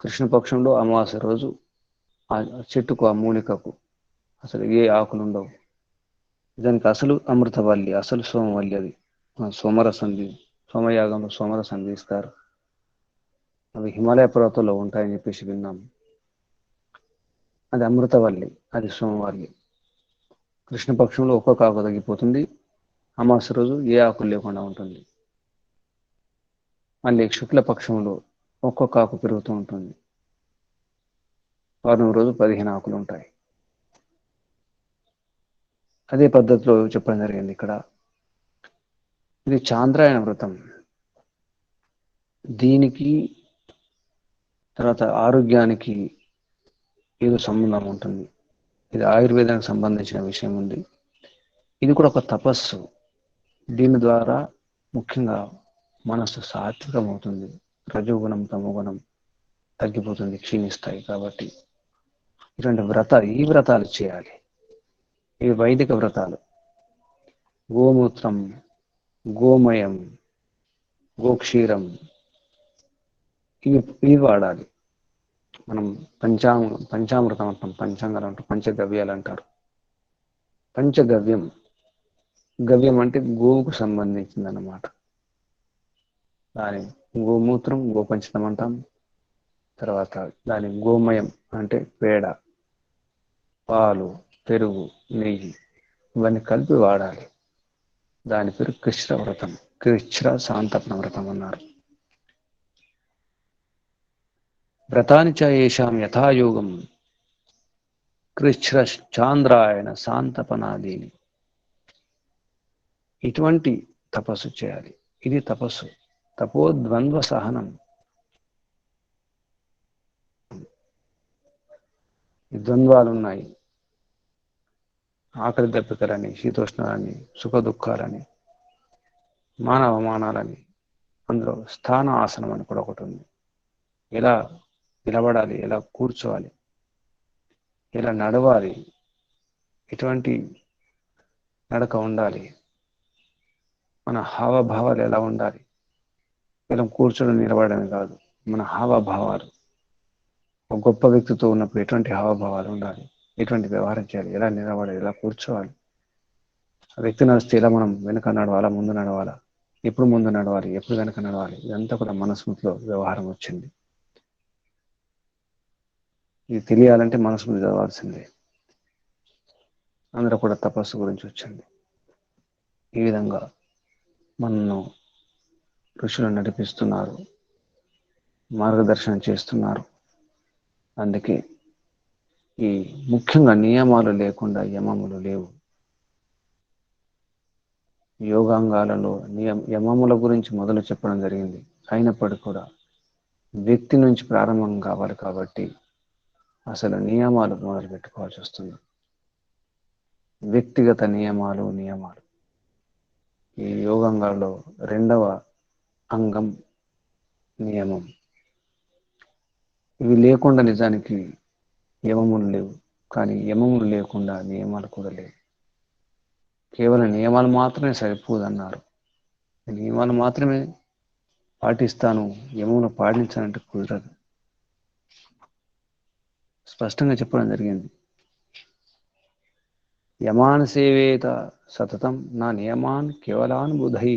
కృష్ణపక్షంలో అమావాస్య రోజు ఆ చెట్టుకు, ఆ మూలికకు అసలు ఏ ఆకులు ఉండవు. దానికి అసలు అమృతవల్లి, అసలు సోమవల్లి అది. సోమరసంది, సోమయాగంలో సోమరసం తీస్తారు. అవి హిమాలయ పర్వతాల్లో ఉంటాయని చెప్పేసి విన్నాం. అది అమృతవల్లి, అది సోమవల్లి. కృష్ణపక్షంలో ఒక్కొక్క ఆకు తగ్గిపోతుంది. అమావాస్య రోజు ఏ ఆకులు లేకుండా ఉంటుంది. మళ్ళీ శుక్లపక్షంలో ఒక్కొక్క ఆకు పెరుగుతూ ఉంటుంది. పౌర్ణమి రోజు 15 ఆకులు ఉంటాయి. అదే పద్ధతిలో చెప్పడం జరిగింది ఇక్కడ. ఇది చాంద్రాయణ వ్రతం. దీనికి తర్వాత ఆరోగ్యానికి ఏదో సంబంధం ఉంటుంది. ఇది ఆయుర్వేదానికి సంబంధించిన విషయం ఉంది. ఇది కూడా ఒక తపస్సు. దీని ద్వారా ముఖ్యంగా మనస్సు సాత్వికం అవుతుంది. రజోగుణం, తమోగుణం తగ్గిపోతుంది, క్షీణిస్తాయి. కాబట్టి ఇటువంటి ఈ వ్రతాలు చేయాలి. ఇవి వైదిక వ్రతాలు. గోమూత్రం, గోమయం, గోక్షీరం ఇవి వాడాలి. మనం పంచామృతం అంటాం, పంచాంగాలు అంటాం, పంచగవ్యాలు అంటారు. పంచగవ్యం, గవ్యం అంటే గోవుకు సంబంధించింది అన్నమాట. దాని గోమూత్రం, గోపంచతం అంటాం. తర్వాత దాని గోమయం అంటే పేడ, పాలు, పెరుగు, నెయ్యి ఇవన్నీ కలిపి వాడాలి. దాని పేరు కృచ్ఛ్ర వ్రతం, కృచ్ఛ్ర సాంతపన వ్రతం అన్నారు. వ్రతాని చ ఏషాం యథాయోగం కృచ్ఛ్ర చాంద్రాయణ సాంతపనాదీని. ఇటువంటి తపస్సు చేయాలి. ఇది తపస్సు. తపోద్వంద్వ సహనం. ద్వంద్వాలు ఉన్నాయి. ఆకలి దప్పికలని, శీతోష్ణాలని, సుఖ దుఃఖాలని, మానవమానాలని. అందులో స్థాన ఆసనం అని కూడా ఒకటి ఉంది. ఎలా నిలబడాలి, ఎలా కూర్చోవాలి, ఎలా నడవాలి, ఎటువంటి నడక ఉండాలి, మన హావభావాలు ఎలా ఉండాలి. కేవలం కూర్చోడం, నిలబడమే కాదు, మన హావభావాలు. ఒక గొప్ప వ్యక్తితో ఉన్నప్పుడు ఎటువంటి హావభావాలు ఉండాలి, ఎటువంటి వ్యవహారం చేయాలి, ఎలా నిలబడాలి, ఎలా కూర్చోవాలి. ఆ వ్యక్తి నడిస్తే ఎలా మనం వెనుక నడవాలా, ముందు నడవాలా, ఎప్పుడు ముందు నడవాలి, ఎప్పుడు వెనుక నడవాలి, ఇదంతా కూడా మనస్మృతిలో వ్యవహారం వచ్చింది. ఇది తెలియాలంటే మనస్మృతి చదవాల్సిందే. అందరూ కూడా తపస్సు గురించి వచ్చింది. ఈ విధంగా మనను ఋషులు నడిపిస్తున్నారు, మార్గదర్శనం చేస్తున్నారు. అందుకే ఈ ముఖ్యంగా నియమాలు లేకుండా యమములు లేవు. యోగాంగాలలో యమముల గురించి మొదలు చెప్పడం జరిగింది. అయినప్పటికీ కూడా వ్యక్తి నుంచి ప్రారంభం కావాలి. కాబట్టి అసలు నియమాలు మొదలు పెట్టుకోవాల్సి వస్తుంది. వ్యక్తిగత నియమాలు. ఈ యోగాంగాల్లో 2వ అంగం నియమం. ఇవి లేకుండా నిజానికి యమములు లేవు. కానీ యమములు లేకుండా నియమాలు కూడా లేవు. కేవలం నియమాలు మాత్రమే సరిపోదన్నారు. నియమాలు మాత్రమే పాటిస్తాను, యమమును పాటించాలంటే కుదరదు. స్పష్టంగా చెప్పడం జరిగింది. యమాన్ సేవేత సతతం నా నియమాన్ కేవలాన్ బుధై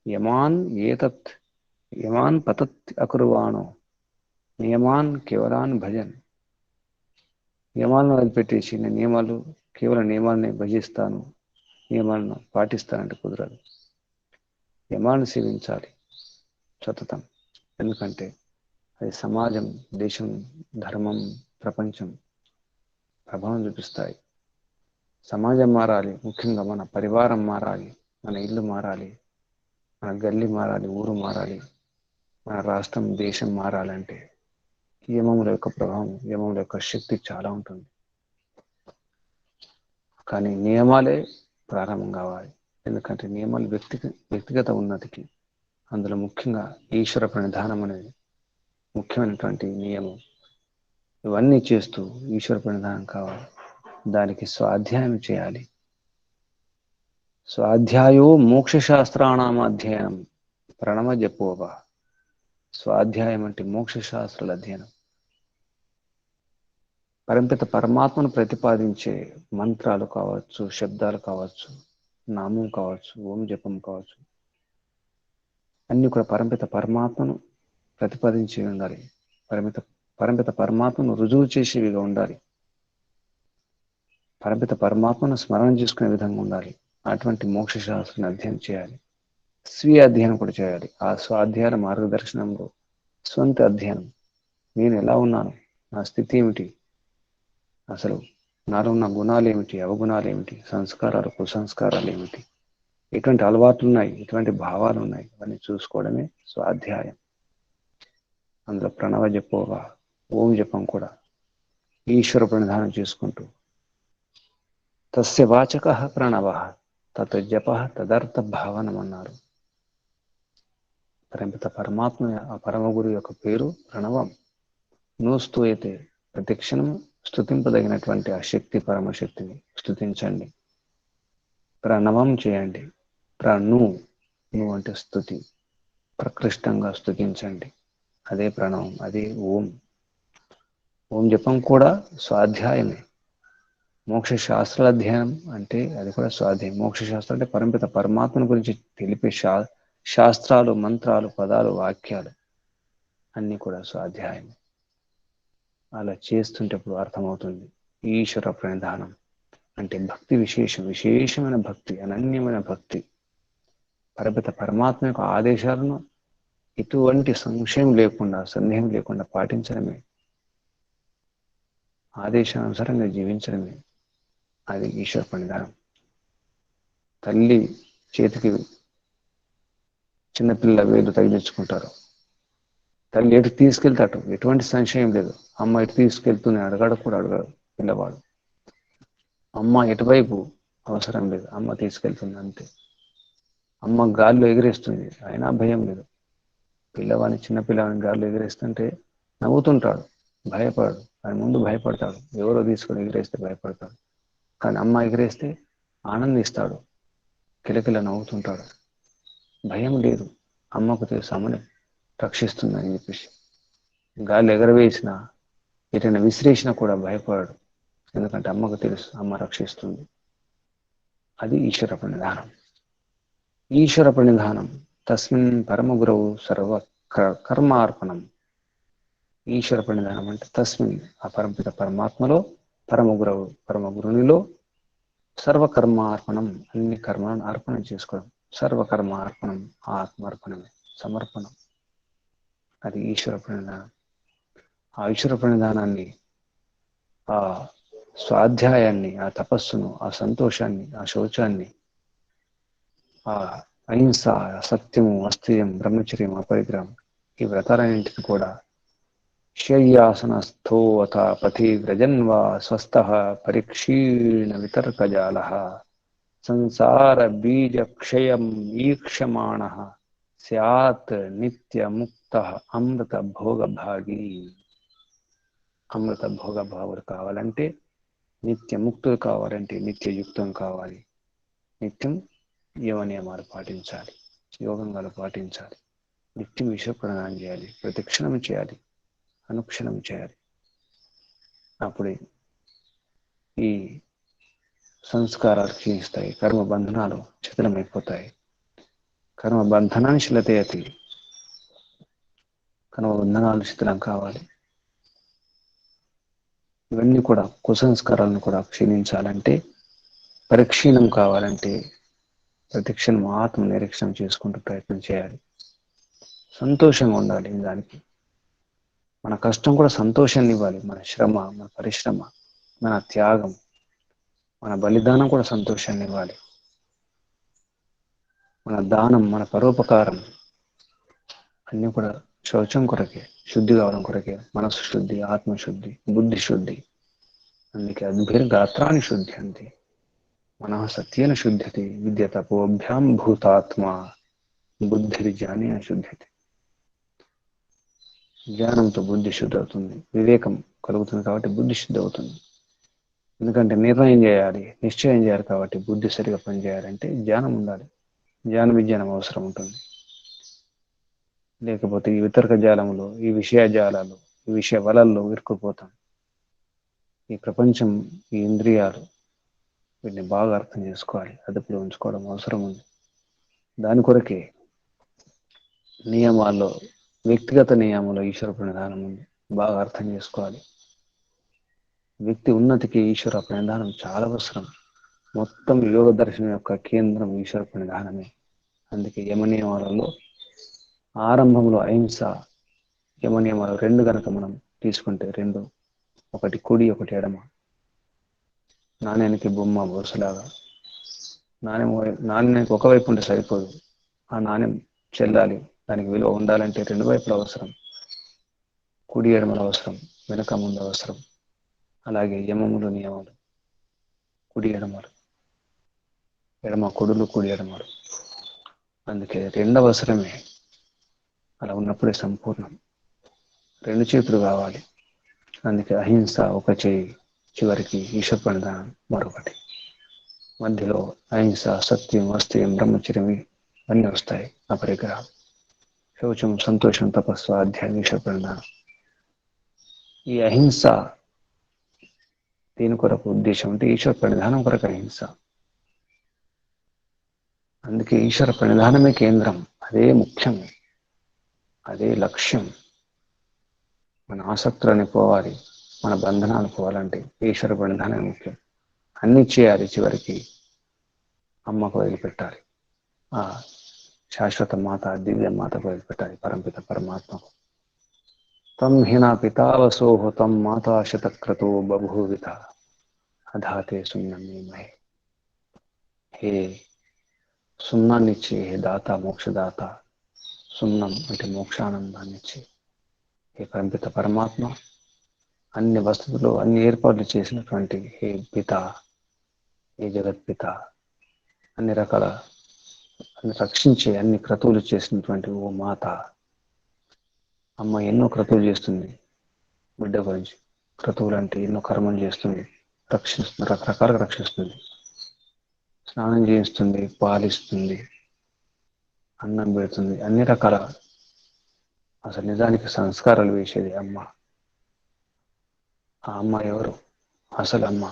యమాన్ పతత్ అకుర్వాణో నియమాన్ కేవలాన్ భజన్. నియమాలను వదిలిపెట్టేసి నేను కేవలం నియమాలని భజిస్తాను, నియమాలను పాటిస్తానంటే కుదరదు. నియమాలను సేవించాలి సతతం. ఎందుకంటే అది సమాజం, దేశం, ధర్మం, ప్రపంచం ప్రభావం చూపిస్తాయి. సమాజం మారాలి, ముఖ్యంగా మన పరివారం మారాలి, మన ఇల్లు మారాలి, మన గల్లీ మారాలి, ఊరు మారాలి, మన రాష్ట్రం, దేశం మారాలంటే యమముల యొక్క ప్రభావం, యమముల యొక్క శక్తి చాలా ఉంటుంది. కానీ నియమాలే ప్రారంభం కావాలి. ఎందుకంటే నియమాలు వ్యక్తిగత ఉన్నతికి, అందులో ముఖ్యంగా ఈశ్వర ప్రణిధానం అనేది ముఖ్యమైనటువంటి నియమం. ఇవన్నీ చేస్తూ ఈశ్వర ప్రణిధానం కావాలి. దానికి స్వాధ్యాయం చేయాలి. స్వాధ్యాయో మోక్షశాస్త్రాణం అధ్యయనం. ప్రణవ జపోవ. స్వాధ్యాయం అంటే మోక్ష శాస్త్రాల అధ్యయనం. పరంపిత పరమాత్మను ప్రతిపాదించే మంత్రాలు కావచ్చు, శబ్దాలు కావచ్చు, నామం కావచ్చు, ఓం జపం కావచ్చు, అన్ని కూడా పరంపిత పరమాత్మను ప్రతిపాదించి ఉండాలి. పరంపిత పరమాత్మను రుజువు చేసేవిగా ఉండాలి. పరంపిత పరమాత్మను స్మరణ చేసుకునే విధంగా ఉండాలి. అటువంటి మోక్ష శాస్త్రాన్ని అధ్యయనం చేయాలి. స్వీయ అధ్యయనం కూడా చేయాలి. ఆ స్వాధ్యాయ మార్గదర్శనంలో స్వంత అధ్యయనం. నేను ఎలా ఉన్నాను, నా స్థితి ఏమిటి, అసలు నాలో ఉన్న గుణాలు ఏమిటి, అవగుణాలు ఏమిటి, సంస్కారాలు కుసంస్కారాలు ఏమిటి, ఎటువంటి అలవాట్లు ఉన్నాయి, ఎటువంటి భావాలు ఉన్నాయి, అవన్నీ చూసుకోవడమే స్వాధ్యాయం. అందులో ప్రణవ జపోవ, ఓం జపం కూడా ఈశ్వర ప్రణిధానం చేసుకుంటూ తస్య వాచక ప్రణవ తత్ జప తదర్థ భావనం అన్నారు. పరంపిత పరమాత్మ ఆ పరమ గురు యొక్క పేరు ప్రణవం. నూస్తూయతే, ప్రతిక్షణం స్తుతింపదగినటువంటి ఆ శక్తి, పరమశక్తిని స్తుతించండి, ప్రణవం చేయండి. ప్రణు, నువ్వు అంటే స్తుతి, ప్రకృష్టంగా స్తుతించండి. అదే ప్రణవం, అదే ఓం. ఓం జపం కూడా స్వాధ్యాయమే. మోక్ష శాస్త్రాల అధ్యయనం అంటే అది కూడా స్వాధ్యాయం. మోక్ష శాస్త్రం అంటే పరంపిత పరమాత్మను గురించి తెలిపే శాస్త్రాలు, మంత్రాలు, పదాలు, వాక్యాలు అన్నీ కూడా స్వాధ్యాయం. అలా చేస్తుంటేప్పుడు అర్థమవుతుంది ఈశ్వర ప్రణిధానం అంటే భక్తి విశేషమైన భక్తి, అనన్యమైన భక్తి. పరపిత పరమాత్మ యొక్క ఆదేశాలను ఎటువంటి సంశయం లేకుండా, సందేహం లేకుండా పాటించడమే, ఆదేశానుసారంగా జీవించడమే అది ఈశ్వర ప్రణిధానం. తల్లి చేతికి చిన్నపిల్ల వేలు తగిలించుకుంటారు. తల్లి ఎటు తీసుకెళ్తే అటు, ఎటువంటి సంశయం లేదు. అమ్మ ఎటు తీసుకెళ్తుంది అడగడు కూడా అడగడు పిల్లవాడు. అమ్మ ఎటువైపు అవసరం లేదు, అమ్మ తీసుకెళ్తుంది అంతే. అమ్మ గాల్లో ఎగిరేస్తుంది, అయినా భయం లేదు. పిల్లవాడిని, చిన్నపిల్లవాడిని గాల్లో ఎగిరేస్తుంటే నవ్వుతుంటాడు, భయపడు. ఆయన ముందు భయపడతాడు, ఎవరో తీసుకొని ఎగిరేస్తే భయపడతాడు. కానీ అమ్మ ఎగిరేస్తే ఆనందిస్తాడు, కిలకిల నవ్వుతుంటాడు. భయం లేదు, అమ్మకు తెలుసు అమ్మని రక్షిస్తుందని చెప్పేసి. గాలి ఎగరవేసిన, ఎటైనా విసిరేసినా కూడా భయపడాడు, ఎందుకంటే అమ్మకు తెలుసు అమ్మ రక్షిస్తుంది. అది ఈశ్వర ప్రణిధానం. ఈశ్వర ప్రణిధానం తస్మిన్ పరమ గురవు సర్వ కర్మార్పణం. ఈశ్వర ప్రణిధానం అంటే తస్మిన్, ఆ పరంపిత పరమాత్మలో, పరమ గురునిలో సర్వకర్మార్పణం, అన్ని కర్మలను అర్పణం చేసుకోవడం. సర్వకర్మార్పణం, ఆత్మార్పణమే, సమర్పణం. అది ఈశ్వర ప్రణిధానం. ఆ ఈశ్వర ప్రణిధానాన్ని, ఆ స్వాధ్యాయాన్ని, ఆ తపస్సును, ఆ సంతోషాన్ని, ఆ శౌచాన్ని, ఆ అహింస, సత్యము, అస్థిర్యం, బ్రహ్మచర్యం, అపరిగ్రహం, ఈ వ్రతాలన్నింటిని కూడా శయ్యాసనస్థో అథ పథి వ్రజన్వా స్వస్థ పరిక్షీణ వితర్కజాల సంసార బీజ క్షయం ఈక్షమాణ స్యాత్ నిత్య ముక్త అమృత భోగభాగి. అమృత భోగభాగుడు కావాలంటే, నిత్య ముక్తులు కావాలంటే నిత్యయుక్తం కావాలి. నిత్యం యమనియమాలు పాటించాలి, యోగంగాలు పాటించాలి, నిత్యం విశ్వప్రణామం చేయాలి, ప్రతిక్షణం చేయాలి, అనుక్షణం చేయాలి. అప్పుడే ఈ సంస్కారాలు క్షీణిస్తాయి, కర్మ బంధనాలు శిథిలమైపోతాయి. కర్మ బంధనాన్ని శిలతయతి, కర్మ బంధనాలు శిథిలం కావాలి. ఇవన్నీ కూడా కుసంస్కారాలను కూడా క్షీణించాలంటే, పరిక్షీణం కావాలంటే ప్రతిక్షణం ఆత్మ నిరీక్షణ చేసుకుంటూ ప్రయత్నం చేయాలి. సంతోషంగా ఉండాలి. దానికి మన కష్టం కూడా సంతోషాన్ని ఇవ్వాలి. మన శ్రమ, మన పరిశ్రమ, మన త్యాగం, మన బలిదానం కూడా సంతోషాన్ని ఇవ్వాలి. మన దానం, మన పరోపకారం అన్నీ కూడా శౌచం కొరకే, శుద్ధి కావడం కొరకే. మనసు శుద్ధి, ఆత్మశుద్ధి, బుద్ధి శుద్ధి. అందుకే అద్భిర్గాత్రాన్ని శుద్ధి అంతే. మనః సత్యేన శుద్ధ్యతే విద్యతపోభ్యాం భూతాత్మ బుద్ధిర్జ్ఞానేన శుద్ధ్యతే. జ్ఞానంతో బుద్ధి శుద్ధి అవుతుంది, వివేకం కలుగుతుంది కాబట్టి బుద్ధి శుద్ధి అవుతుంది. ఎందుకంటే నిర్ణయం చేయాలి, నిశ్చయం చేయాలి కాబట్టి బుద్ధి సరిగా పనిచేయాలంటే జ్ఞానం ఉండాలి. జ్ఞాన విజ్ఞానం అవసరం ఉంటుంది. లేకపోతే ఈ వితర్క జాలంలో, ఈ విషయ జాలాలు, ఈ విషయ వలల్లో ఇరుక్కుపోతాం. ఈ ప్రపంచం, ఈ ఇంద్రియాలు, వీటిని బాగా అర్థం చేసుకోవాలి, అదుపులో ఉంచుకోవడం అవసరం ఉంది. దాని కొరకే నియమాల్లో, వ్యక్తిగత నియమంలో ఈశ్వర ప్రణిధానం ఉంది, బాగా అర్థం చేసుకోవాలి. వ్యక్తి ఉన్నతికి ఈశ్వర ప్రణిధానం చాలా అవసరం. మొత్తం యోగ దర్శనం యొక్క కేంద్రం ఈశ్వర ప్రణిధానమే. అందుకే యమ నియమాలలో ఆరంభంలో అహింస, యమ నియమాలు రెండు కనుక మనం తీసుకుంటే, రెండు, ఒకటి కుడి, ఒకటి ఎడమ, నాణ్యానికి బొమ్మ బోసులాగా. నాణ్యానికి ఒకవైపు ఉంటే సరిపోదు, ఆ నాణ్యం చెల్లాలి, దానికి విలువ ఉండాలంటే రెండు వైపులు అవసరం. కుడి ఎడమలు అవసరం, వెనుక ముందు అవసరం. అలాగే యమములు, నియమాలు, కుడి ఎడమలు, ఎడమ కుడులు, కుడి ఎడమలు. అందుకే రెండు అవసరమే. అలా ఉన్నప్పుడే సంపూర్ణం. రెండు చేతులు కావాలి. అందుకే అహింస ఒక చేయి, చివరికి ఈశ్వర ప్రణిధానం మరొకటి. మధ్యలో అహింస, సత్యం, అస్థేయం, బ్రహ్మచర్యం అన్నీ వస్తాయి. అపరిగ్రహం, శౌచం, సంతోషం, తపస్సు, అధ్యాయం, ఈశ్వర ప్రణిధానం. ఈ అహింస దీని కొరకు ఉద్దేశం అంటే ఈశ్వర ప్రణిధానం కొరకు అహింస. అందుకే ఈశ్వర ప్రణిధానమే కేంద్రం, అదే ముఖ్యం, అదే లక్ష్యం. మన ఆసక్తులని పోవాలి, మన బంధనాలు పోవాలంటే ఈశ్వర ప్రణిధానమే ముఖ్యం. అన్నీ చేయాలి, చివరికి అమ్మకు వదిలిపెట్టాలి, ఆ శాశ్వత మాత, దివ్య మాతకు వదిలిపెట్టాలి, పరంపిత పరమాత్మకు. తం హినా పితావసోహ తం మాతా శతక్రతో బభూవిత అధాతే సున్నమేమహే. హే సున్నాన్నిచ్చి, హే దాత, మోక్షదాత, సున్నం అంటే మోక్షానందాన్నిచ్చి హే పరంపిత పరమాత్మ, అన్ని వసతులు, అన్ని ఏర్పాట్లు చేసినటువంటి హే పిత, హే జగత్పిత, అన్ని రకాల రక్షించే అన్ని క్రతువులు చేసినటువంటి ఓ మాత. అమ్మ ఎన్నో క్రతువులు చేస్తుంది బిడ్డ గురించి. క్రతువులు అంటే ఎన్నో కర్మలు చేస్తుంది, రక్షిస్తుంది, రకరకాలుగా రక్షిస్తుంది. స్నానం చేయిస్తుంది, పాలిస్తుంది, అన్నం పెడుతుంది, అన్ని రకాల. అసలు నిజానికి సంస్కారాలు వేసేది అమ్మ. ఆ అమ్మ ఎవరు? అసలు అమ్మ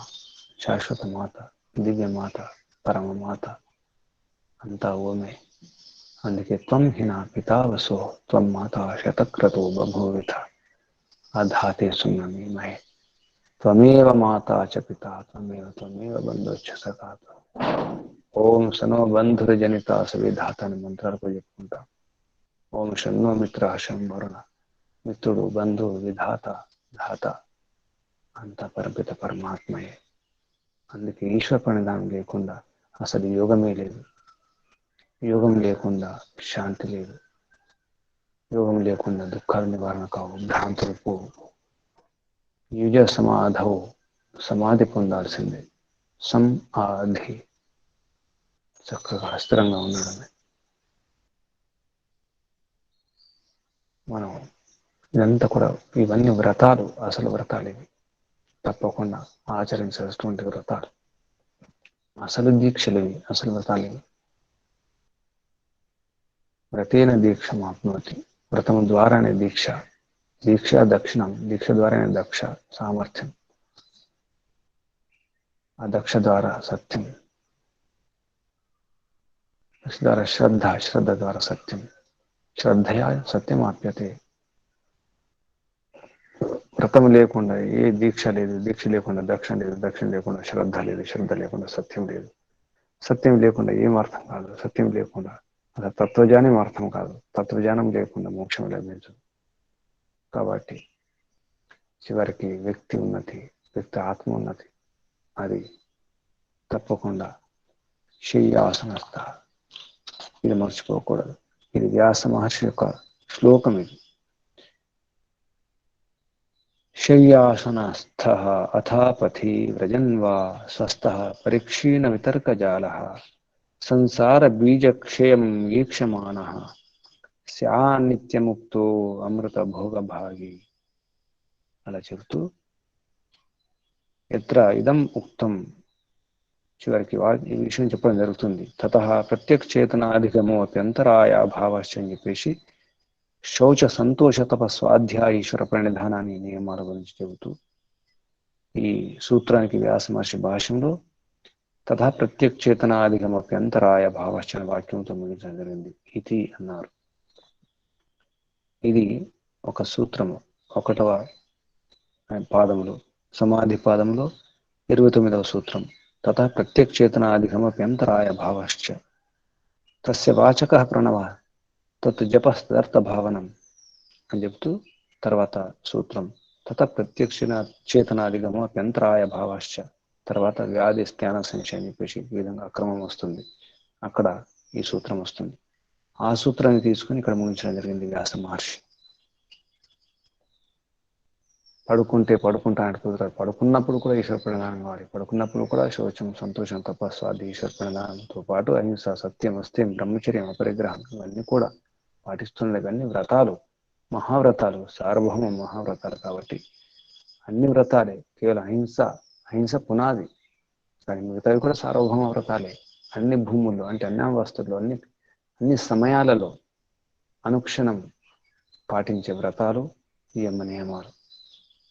శాశ్వత మాత, దివ్య మాత, పరమ మాత, అంతా ఓమే. అందుకే త్వం హినా పితావసో త్వం మాతా శతక్రతో బభూవిత అధాతే సున్నమేమహే. త్వమేవ మాతా చ పితా త్వమేవ బంధుశ్చ సఖా. ఓం శనో బంధుర్జనితా సవిధాత అని మంత్రాలకు చెప్పుకుంటాం. ఓం శన్నో మిత్ర శం వరుణ. మిత్రుడు, బంధువు, విధాత, ధాత అంతా పరపిత పరమాత్మయే. అందుకే ఈశ్వర ప్రణిధానం లేకుండా అసలు యోగమే లేదు. యోగం లేకుండా శాంతి లేదు. యోగం లేకుండా దుఃఖాల నివారణ కావు, భ్రాంతులు పోవు. యుజ సమాధవు, సమాధి పొందాల్సిందే. ఆధి, చక్కగా స్థిరంగా ఉండడమే. మనం ఇదంతా కూడా, ఇవన్నీ వ్రతాలు, అసలు వ్రతాలు ఇవి. తప్పకుండా ఆచరించాల్సినటువంటి వ్రతాలు, అసలు దీక్షలు ఇవి, అసలు వ్రతాలు ఇవి. వ్రతేన దీక్ష ఆప్నోతి. వ్రతము ద్వారానే దీక్ష, దీక్ష దక్షిణం, దీక్ష ద్వారానే దక్ష సామర్థ్యం, ఆ దక్ష ద్వారా సత్యం, ద్వారా శ్రద్ధ, శ్రద్ధ ద్వారా సత్యం, శ్రద్ధయా సత్యం ఆప్యతే. వ్రతం లేకుండా ఏ దీక్ష లేదు, దీక్ష లేకుండా దక్షిణ లేదు, దక్షిణ లేకుండా శ్రద్ధ లేదు, శ్రద్ధ లేకుండా సత్యం లేదు, సత్యం లేకుండా ఏం అర్థం కాదు, సత్యం లేకుండా అసలు తత్వజ్ఞానం అర్థం కాదు, తత్వజ్ఞానం లేకుండా మోక్షం లభించదు. కాబట్టి చివరికి వ్యక్తి ఉన్నతి, వ్యక్తి ఆత్మ ఉన్నతి, అది తప్పకుండా శయ్యాసనస్థ. ఇది మర్చిపోకూడదు. ఇది వ్యాస మహర్షి యొక్క శ్లోకం. ఇది శయ్యాసనస్థ అథాపథి వ్రజన్వా స్వస్థ పరీక్షీణ వితర్కజాల సంసార బీజక్షయం వీక్షమాణ స్యానిత్యముక్తో అమృత భోగభాగి. అలా చెబుతూ ఎత్ర ఇదం ఉక్తం, చివరికి ఈ విషయం చెప్పడం జరుగుతుంది. తత ప్రత్యక్ష చేతనాధిగమో అప్యంతరాయ భావశ్చ అని చెప్పేసి శౌచ సంతోష తప స్వాధ్యాయ ఈశ్వర ప్రణిధానాన్ని నియమాల గురించి చెబుతూ ఈ సూత్రానికి వ్యాస మహర్షి భాష్యంలో తథా ప్రత్యక్షేతనాధిగమప్యంతరాయ భావశ్చన వాక్యంతో ముగించడం జరిగింది. ఇది అన్నారు. ఇది ఒక సూత్రము, 1వ పాదములో, సమాధి పాదంలో 29వ సూత్రం. తథా ప్రత్యక్షేతనాధిగమప్యంతరాయ భావశ్చ తస్య వాచక ప్రణవ తత్ జపస్తదర్థ భావనం అని చెప్తూ తర్వాత సూత్రం తథ ప్రత్యక్ష చేతనాధిగమో అప్యంతరాయ భావాశ్చ, తర్వాత వ్యాధి స్థాన సంశయం చెప్పేసి ఈ విధంగా అక్రమం వస్తుంది. అక్కడ ఈ సూత్రం వస్తుంది. ఆ సూత్రాన్ని తీసుకుని ఇక్కడ ముగించడం జరిగింది వ్యాస మహర్షి. పడుకుంటా అంటే కుదరదు. పడుకున్నప్పుడు కూడా ఈశ్వర ప్రణామం కావాలి. పడుకున్నప్పుడు కూడా శౌచం, సంతోషం, తపస్సు, అది ఈశ్వర ప్రణామంతో పాటు అహింస, సత్యం, అస్థ్యం, బ్రహ్మచర్యం, అపరిగ్రహం ఇవన్నీ కూడా పాటిస్తున్నవి. ఇవన్నీ వ్రతాలు, మహావ్రతాలు, సార్వభౌమ మహావ్రతాలు. కాబట్టి అన్ని వ్రతాలే. కేవలం అహింస పునాది, కానీ మిగతావి కూడా సార్వభౌమ వ్రతాలే. అన్ని భూముల్లో అంటే అన్ని అవస్థల్లో, అన్ని సమయాలలో అనుక్షణం పాటించే వ్రతాలు ఈ యమ నియమాలు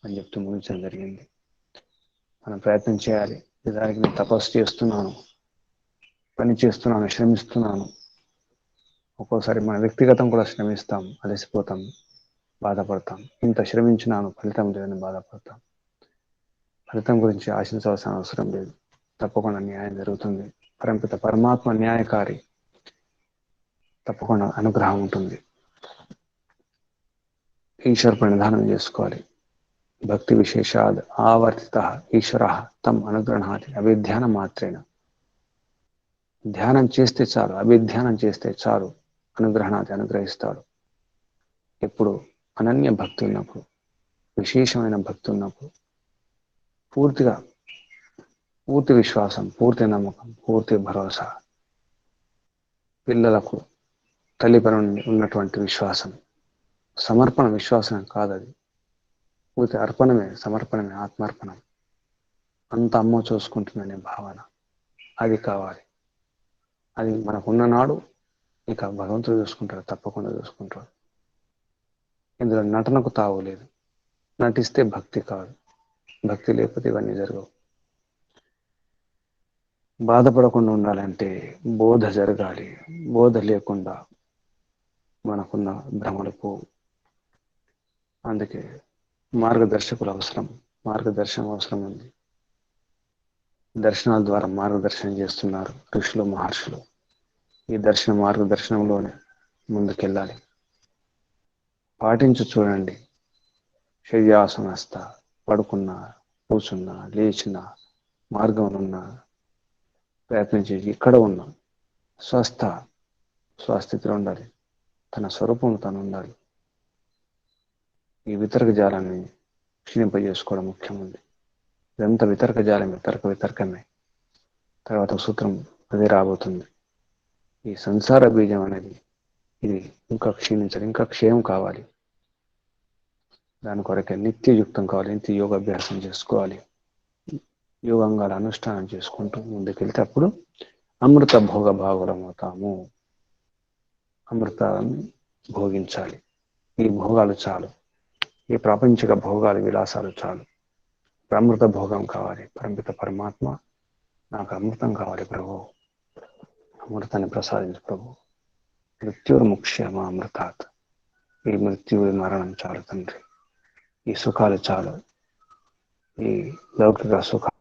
అని చెప్తూ ముగించడం జరిగింది. మనం ప్రయత్నం చేయాలి. నిజానికి నేను తపస్సు చేస్తున్నాను, పని చేస్తున్నాను, శ్రమిస్తున్నాను. ఒక్కోసారి మన వ్యక్తిగతం కూడా శ్రమిస్తాం, అలసిపోతాం, బాధపడతాం. ఇంత శ్రమించినాను, ఫలితం లేదని బాధపడతాం. ఫలితం గురించి ఆశించవలసిన అవసరం లేదు. తప్పకుండా న్యాయం జరుగుతుంది. పరంపిత పరమాత్మ న్యాయకారి, తప్పకుండా అనుగ్రహం ఉంటుంది. ఈశ్వర ప్రణిధానం చేసుకోవాలి. భక్తి విశేషాద్ ఆవర్తిత ఈశ్వర తమ్ అనుగ్రహాతి అభిధ్యాన మాత్రేన. ధ్యానం చేస్తే చాలు, అభిధ్యానం చేస్తే చాలు, అనుగ్రహణాతి అనుగ్రహిస్తాడు. ఎప్పుడు అనన్య భక్తి ఉన్నప్పుడు, విశేషమైన భక్తి ఉన్నప్పుడు, పూర్తి విశ్వాసం, పూర్తి నమ్మకం, పూర్తి భరోసా, పిల్లలకు తల్లిపై ఉన్నటువంటి విశ్వాసం, సమర్పణ విశ్వాసం కాదది, పూర్తి అర్పణమే, సమర్పణమే, ఆత్మార్పణం. అంత అమ్మ చూసుకుంటుందనే భావన అది కావాలి. అది మనకున్న నాడు ఇక భగవంతుడు చూసుకుంటాడు, తప్పకుండా చూసుకుంటాడు. ఇందులో నటనకు తావులేదు. నటిస్తే భక్తి కాదు, భక్తి లేకపోతే ఇవన్నీ జరగవు. బాధపడకుండా ఉండాలంటే బోధ జరగాలి. బోధ లేకుండా మనకున్న భ్రమలు పోవు. అందుకే మార్గదర్శకులు అవసరం, మార్గదర్శనం అవసరం ఉంది. దర్శనాల ద్వారా మార్గదర్శనం చేస్తున్నారు ఋషులు, మహర్షులు. ఈ మార్గదర్శనంలోనే ముందుకెళ్ళాలి. పాటించు చూడండి. శయ్యాసనస్థ, పడుకున్నా, కూర్చున్నా, లేచిన, మార్గంలో ఉన్నా, ప్రయత్నం చేసి ఇక్కడ ఉన్నా స్వస్థితిలో ఉండాలి. తన స్వరూపం తను ఉండాలి. ఈ వితర్క జాలాన్ని క్షీణింపజేసుకోవడం ముఖ్యముంది. ఇదంతా వితర్క జాలమే, వితర్కమే. తర్వాత సూత్రం అదే రాబోతుంది. ఈ సంసార బీజం అనేది ఇది ఇంకా క్షీణించాలి, ఇంకా క్షేమం కావాలి. దాని కొరకే నిత్యయుక్తం కావాలి. నిత్య యోగాభ్యాసం చేసుకోవాలి. యోగాంగాల అనుష్ఠానం చేసుకుంటూ ముందుకెళ్తే అప్పుడు అమృత భోగ భాగులం అవుతాము. అమృతాన్ని భోగించాలి. ఈ భోగాలు చాలు, ఈ ప్రాపంచిక భోగాలు, విలాసాలు చాలు. అమృత భోగం కావాలి. పరంపిత పరమాత్మ నాకు అమృతం కావాలి ప్రభు, అమృతాన్ని ప్రసాదించు ప్రభు. మృత్యుర్ముక్ష్య మా అమృతాత్. ఈ మృత్యువు, మరణం చాలు తండ్రి. ఈ సుఖాలు చాలు, ఈ లౌకిక సుఖాలు,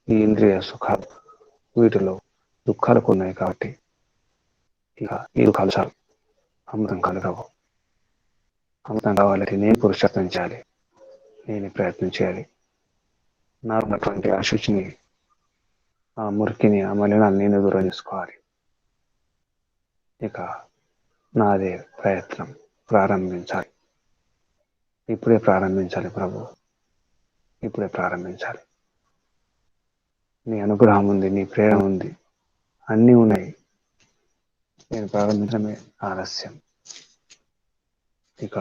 ఈ ఇంద్రియ సుఖాలు, వీటిలో దుఃఖాలు ఉన్నాయి. కాబట్టి ఇక ఈ దుఃఖాలు చాలు, అమృతం కలగవు. అమృతం కావాలంటే నేను పురుషార్థం చేయాలి, నేను ప్రయత్నం చేయాలి. నా ఉన్నటువంటి ఆ శుచిని, ఆ మురికిని, ఆ మలినాన్ని నేను దూరం చేసుకోవాలి. ఇక నాదే ప్రయత్నం ప్రారంభించాలి. ఇప్పుడే ప్రారంభించాలి ప్రభు, ఇప్పుడే ప్రారంభించాలి. నీ అనుగ్రహం ఉంది, నీ ప్రేమ ఉంది, అన్నీ ఉన్నాయి. నేను ప్రారంభించడమే ఆలస్యం. ఇక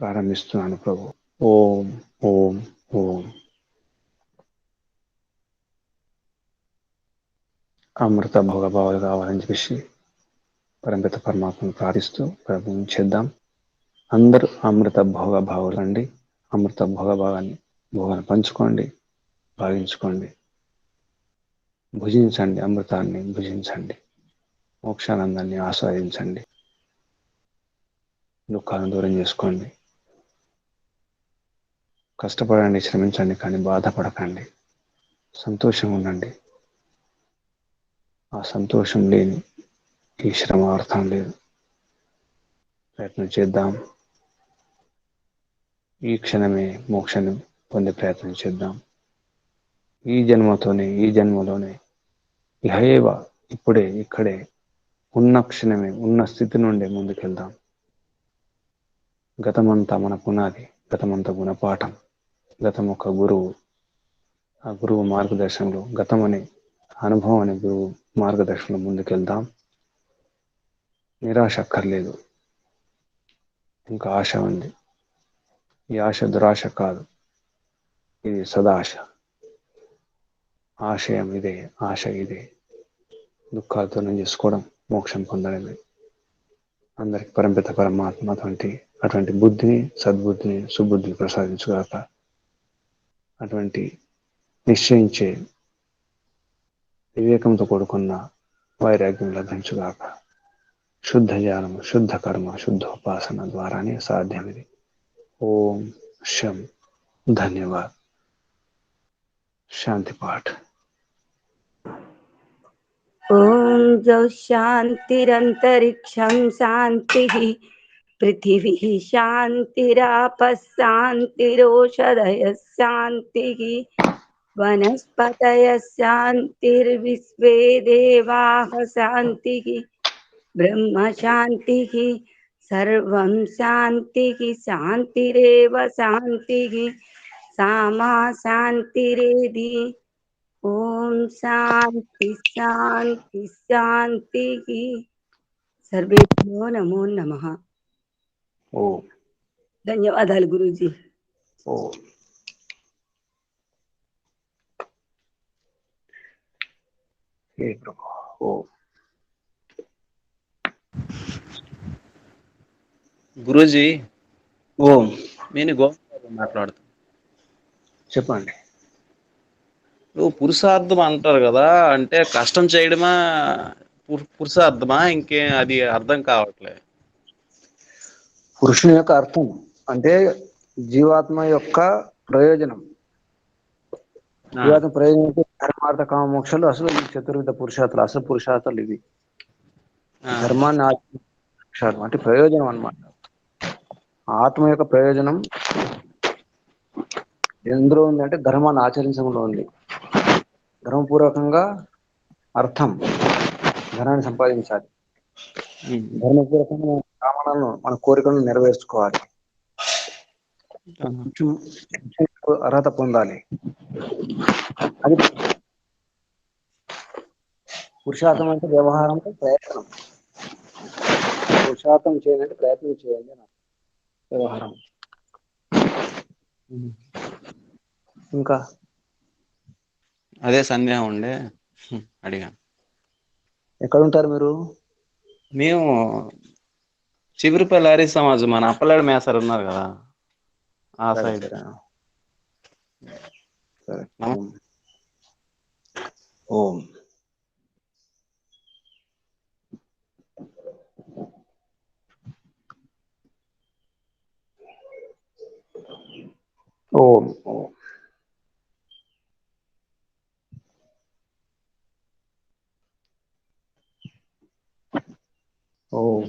ప్రారంభిస్తున్నాను ప్రభు. ఓం ఓం ఓం. అమృత భోగభావాలు కావాలని చెప్పేసి పరంపిత పరమాత్మను ప్రార్థిస్తూ ప్రార్థించేద్దాం. అందరూ అమృత భోగభావాలండి. అమృత భోగాన్ని పంచుకోండి, భావించుకోండి, భుజించండి, అమృతాన్ని భుజించండి, మోక్షానందాన్ని ఆస్వాదించండి, దుఃఖాలను దూరం చేసుకోండి. కష్టపడండి, శ్రమించండి, కానీ బాధపడకండి. సంతోషంగా ఉండండి. ఆ సంతోషం లేని ఈ శ్రమ అర్థం లేదు. ప్రయత్నం చేద్దాం. ఈ క్షణమే మోక్షాన్ని పొందే ప్రయత్నం చేద్దాం. ఈ జన్మలోనే ఇహయేవ, ఇప్పుడే, ఇక్కడే, ఉన్న క్షణమే, ఉన్న స్థితి నుండే ముందుకెళ్దాం. గతమంతా మన పునాది, గతమంతా గుణపాఠం, గతం ఒక గురువు. ఆ గురువు మార్గదర్శనంలో, గతం అనే అనుభవం అనే గురువు మార్గదర్శనంలో ముందుకెళ్దాం. నిరాశ అక్కర్లేదు, ఇంకా ఆశ ఉంది. ఈ ఆశ దురాశ కాదు, ఇది సదాశ. ఆశయం ఇదే, ఆశ ఇదే. దుఃఖాలతో చేసుకోవడం, మోక్షం పొందడమే. అందరికి పరంపిత పరమాత్మ అటువంటి బుద్ధిని, సద్బుద్ధిని, సుబుద్ధిని ప్రసాదించుగాక. అటువంటి నిశ్చయించే వివేకంతో కూడుకున్న వైరాగ్యం లభించుగాక. శుద్ధ జ్ఞానము, శుద్ధ కర్మ, శుద్ధోపాసన ద్వారానే సాధ్యమిది. ఓం శం. ధన్యవాద్. శాంతి పాఠ్. ॐ जौ शान्तिरन्तरिक्षं शान्तिः, पृथिवी शान्तिरापः शान्तिरोषधयः शान्तिः, वनस्पतयः शान्तिर्विश्वे देवाः शान्तिः, ब्रह्म शान्तिः, सर्वं शान्तिः, शान्तिरेव शान्तिः, सामा शान्तिरेधि। ओम शांति शांति शांति। सर्वेभ्यो नमो नमः. ఓం. ధన్యవాదాలు గురూజీ. ఓం. హే ప్రభు. ఓం. గురూజీ, ఓం. నేను గోపాల్ మాట్లాడుతాను. చెప్పండి. నువ్వు పురుషార్థం అంటారు కదా, అంటే కష్టం చేయడమా పురుషార్థమా, ఇంకే అది అర్థం కావట్లే. పురుషుని యొక్క అర్థం అంటే జీవాత్మ యొక్క ప్రయోజనం. జీవాత్మ ప్రయోజనం అంటే ధర్మార్థ కామ మోక్షాలు. అసలు ఈ చతుర్విధ పురుషార్థాలు, అసలు పురుషార్థాలు ఇవి. ధర్మాన్ని ఆచరించాలి అంటే ప్రయోజనం అన్నమాట. ఆత్మ యొక్క ప్రయోజనం ఎందులో ఉంది అంటే ధర్మాన్ని ఆచరించడంలో ఉంది. ధర్మపూర్వకంగా అర్థం, ధనాన్ని సంపాదించాలి. ధర్మపూర్వకంగా కామనలను, మన కోరికలను నెరవేర్చుకోవాలి. అర్హత పొందాలి. అది పురుషార్థం అంటే వ్యవహారం, ప్రయత్నం. పురుషార్థం చేయాలంటే ప్రయత్నం చేయండి అని వ్యవహారం. ఇంకా అదే సందేహం ఉండే అడిగాను. ఎక్కడ ఉంటారు మీరు? మేము చిగురుపల్లి హరి సమాజం, మన అప్పలాడు మేసారు ఉన్నారు కదా, ఆ సైడ్. సరే. ఓం. ఓం. ఓం. ఓం.